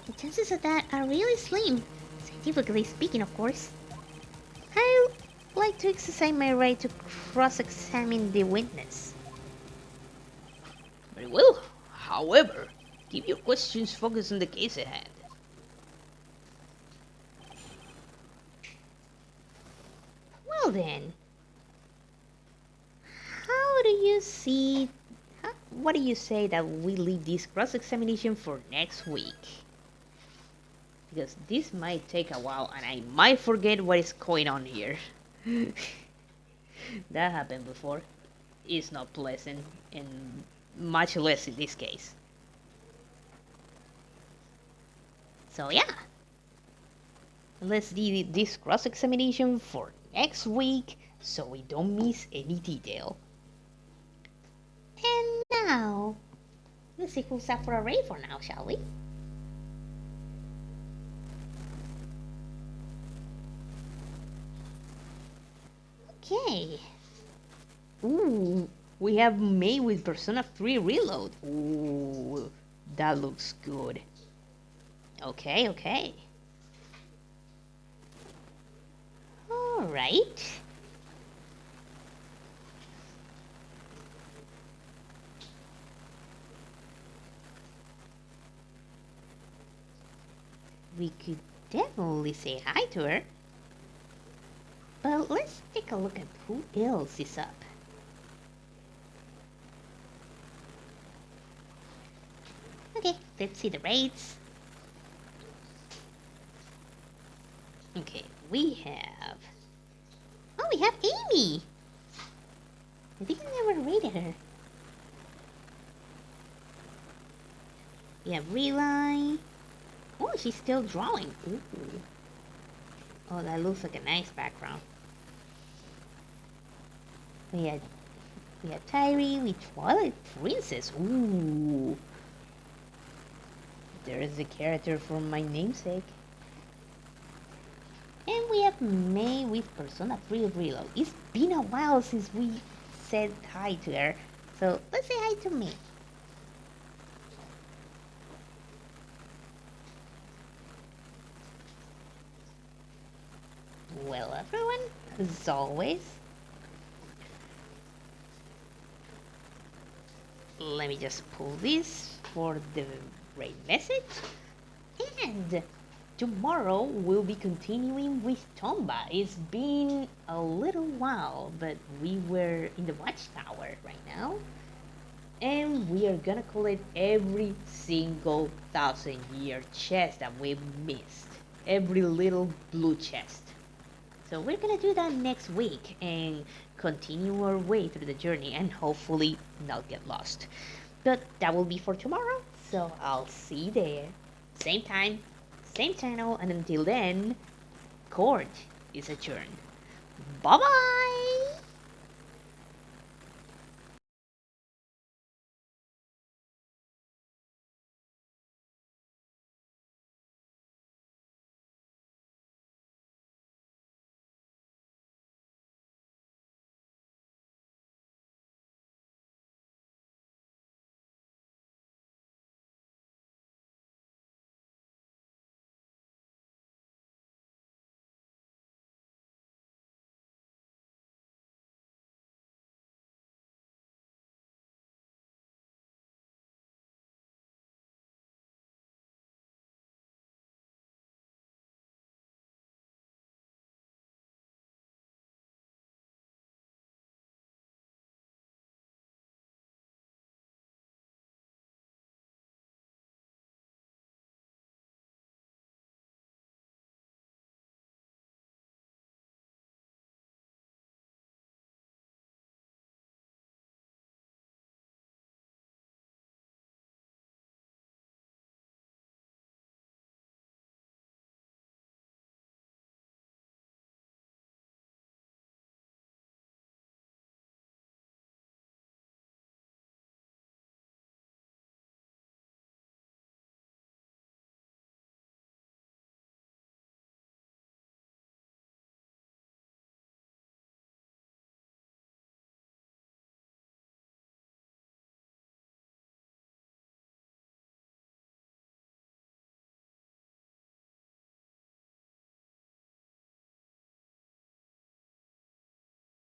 S1: The chances of that are really slim, scientifically speaking, of course. I like to exercise my right to cross-examine the witness.
S2: Very well. However, keep your questions focused on the case at hand.
S1: Well then, how do you see... what do you say that we leave this cross-examination for next week? Because this might take a while and I might forget what is going on here. That happened before.
S2: It's not pleasant, and much less in this case.
S1: So yeah, let's do this cross-examination for next week so we don't miss any detail. And now, let's see who's up for a raid for now, shall we? Okay.
S2: Ooh, we have May with Persona 3 Reload. Ooh, that looks good.
S1: Okay, okay. Alright. We could definitely say hi to her. But let's take a look at who else is up. Okay, let's see the raids. Okay, we have... oh, we have Amy! I think I never raided her. We have Relay. Oh, she's still drawing. Ooh. Oh, that looks like a nice background. We have Tyree with Twilight Princess. Ooh. There's the character from my namesake. And we have May with Persona 3 Reload. It's been a while since we said hi to her. So let's say hi to May. Well, everyone, as always, let me just pull this for the raid message. And tomorrow we'll be continuing with Tomba. It's been a little while, but we were in the watchtower right now. And we are gonna collect every single 1,000-year chest that we missed. Every little blue chest. So we're gonna do that next week and continue our way through the journey and hopefully not get lost. But that will be for tomorrow, so I'll see you there. Same time, same channel, and until then, court is adjourned. Bye bye!